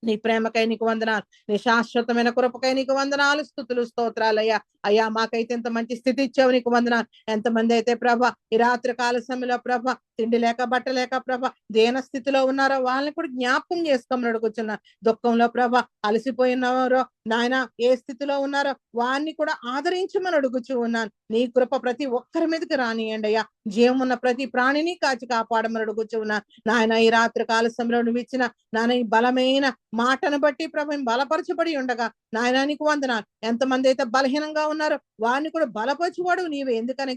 నీ ప్రేమకై నీకు వందనాలు, నీ శాశ్వతమైన కృపకై నీకు వందనాలు స్తుతులు స్తోత్రాలు అయ్యా. అయ్యా మాకైతే ఎంత మంచి స్థితి ఇచ్చావు నీకు వందనాలు. ఎంతమంది అయితే ప్రభ ఈ రాత్రి కాల సమయంలో ప్రభ తిండి లేక బట్ట లేక ప్రభ దేన స్థితిలో ఉన్నారో వాళ్ళని కూడా జ్ఞాపకం చేసుకోమని అడుగుతున్నా. దుఃఖంలో ప్రభ అలసిపోయినారో నాయన ఏ స్థితిలో ఉన్నారో వారిని కూడా ఆదరించమని అడుగుచూ ఉన్నాను. నీ కృప ప్రతి ఒక్కరి మీదకి రానియండి అయ్యా. జీవం ఉన్న ప్రతి ప్రాణిని కాచి కాపాడమని అడుగుచూ ఉన్నాను. నాయన ఈ రాత్రి కాల సమయంలో నువ్వు ఇచ్చిన నాయన ఈ బలమైన మాటను బట్టి ప్రభు బలపరచబడి ఉండగా నాయన నీకు వందనాలు. ఎంతమంది అయితే బలహీనంగా ఉన్నారో వారిని కూడా బలపరచువాడు నీవే. ఎందుకని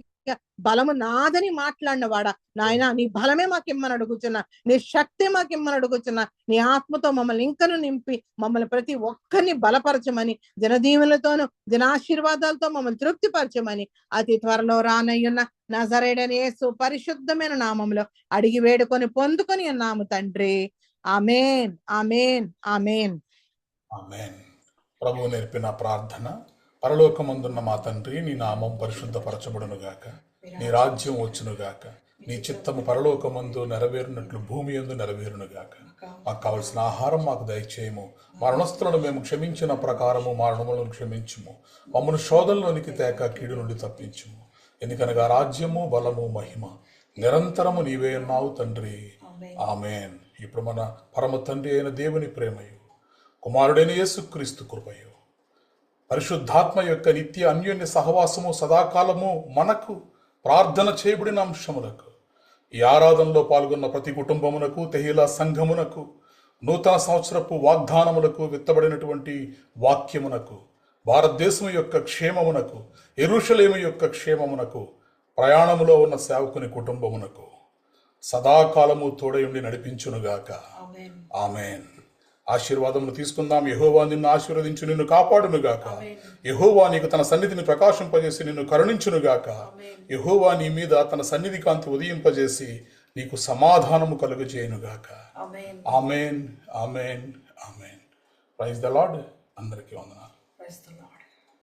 బలము నాదని మాట్లాడిన వాడా నాయన, నీ బలమే మాకు ఇమ్మని అడుగుతున్నా, నీ శక్తి మాకు ఇమ్మని అడుగుతున్నా, నీ ఆత్మతో మమ్మల్ని ఇంకను నింపి మమ్మల్ని ప్రతి ఒక్కరిని బలపరచమని, జనదీవులతోనూ జనాశీర్వాదాలతో మమ్మల్ని తృప్తిపరచమని అతి త్వరలో రానయ్యున్న నజరేయుడైన యేసు పరిశుద్ధమైన నామములో అడిగి వేడుకొని పొందుకొని ఉన్నాము తండ్రి. ఆమేన్, ఆమేన్, ఆమేన్. ఆమేన్. ప్రభువు నేర్పిన ప్రార్థన. పరలోకమందున్న మా తండ్రి, నీ నామం పరిశుద్ధపరచబడునుగాక, నీ రాజ్యం వచ్చునుగాక, నీ చిత్తము పరలోకమందు నెరవేరునట్లు భూమి యందు నెరవేరునుగాక. మాకు కావలసిన ఆహారం మాకు దయచేయము, మా రుణస్థులను మేము క్షమించిన ప్రకారము మా రుణములను క్షమించుము, మమ్మను శోధనలోనికి తేక కీడు నుండి తప్పించుము. ఎందుకనగా రాజ్యము, బలము, మహిమ నిరంతరము నీవే ఉన్నావు తండ్రి. ఆమేన్. ఇప్పుడు మన పరమ తండ్రి అయిన దేవుని ప్రేమయు, కుమారుడైన యేసుక్రీస్తు కృపయు, పరిశుద్ధాత్మ యొక్క నిత్య అన్యోన్య సహవాసము సదాకాలము మనకు, ప్రార్థన చేయబడిన అంశములకు, ఈ ఆరాధనలో పాల్గొన్న ప్రతి కుటుంబమునకు, తెహిలా సంఘమునకు, నూతన సంవత్సరపు వాగ్దానములకు, విత్తబడినటువంటి వాక్యమునకు, భారతదేశం యొక్క క్షేమమునకు, యెరూషలేము యొక్క క్షేమమునకు, ప్రయాణములో ఉన్న సేవకుని కుటుంబమునకు సదాకాలము తోడయుండి నడిపించునుగాక. ఆమేన్. ఆశీర్వాదములు తీసుకుందాం. యెహోవా నిన్ను ఆశీర్వదించు, నిన్ను కాపాడునుగాక. యెహోవా నీకు తన సన్నిధిని ప్రకాశింపజేసి నిన్ను కరుణించునుగాక. యెహోవా నీ మీద తన సన్నిధి కాంతి ఉదయింపజేసి నీకు సమాధానము కలుగజేయునుగాక. ఆమేన్, ఆమేన్, ఆమేన్. Praise the Lord. అందరికీ వందనాలు. Praise the Lord.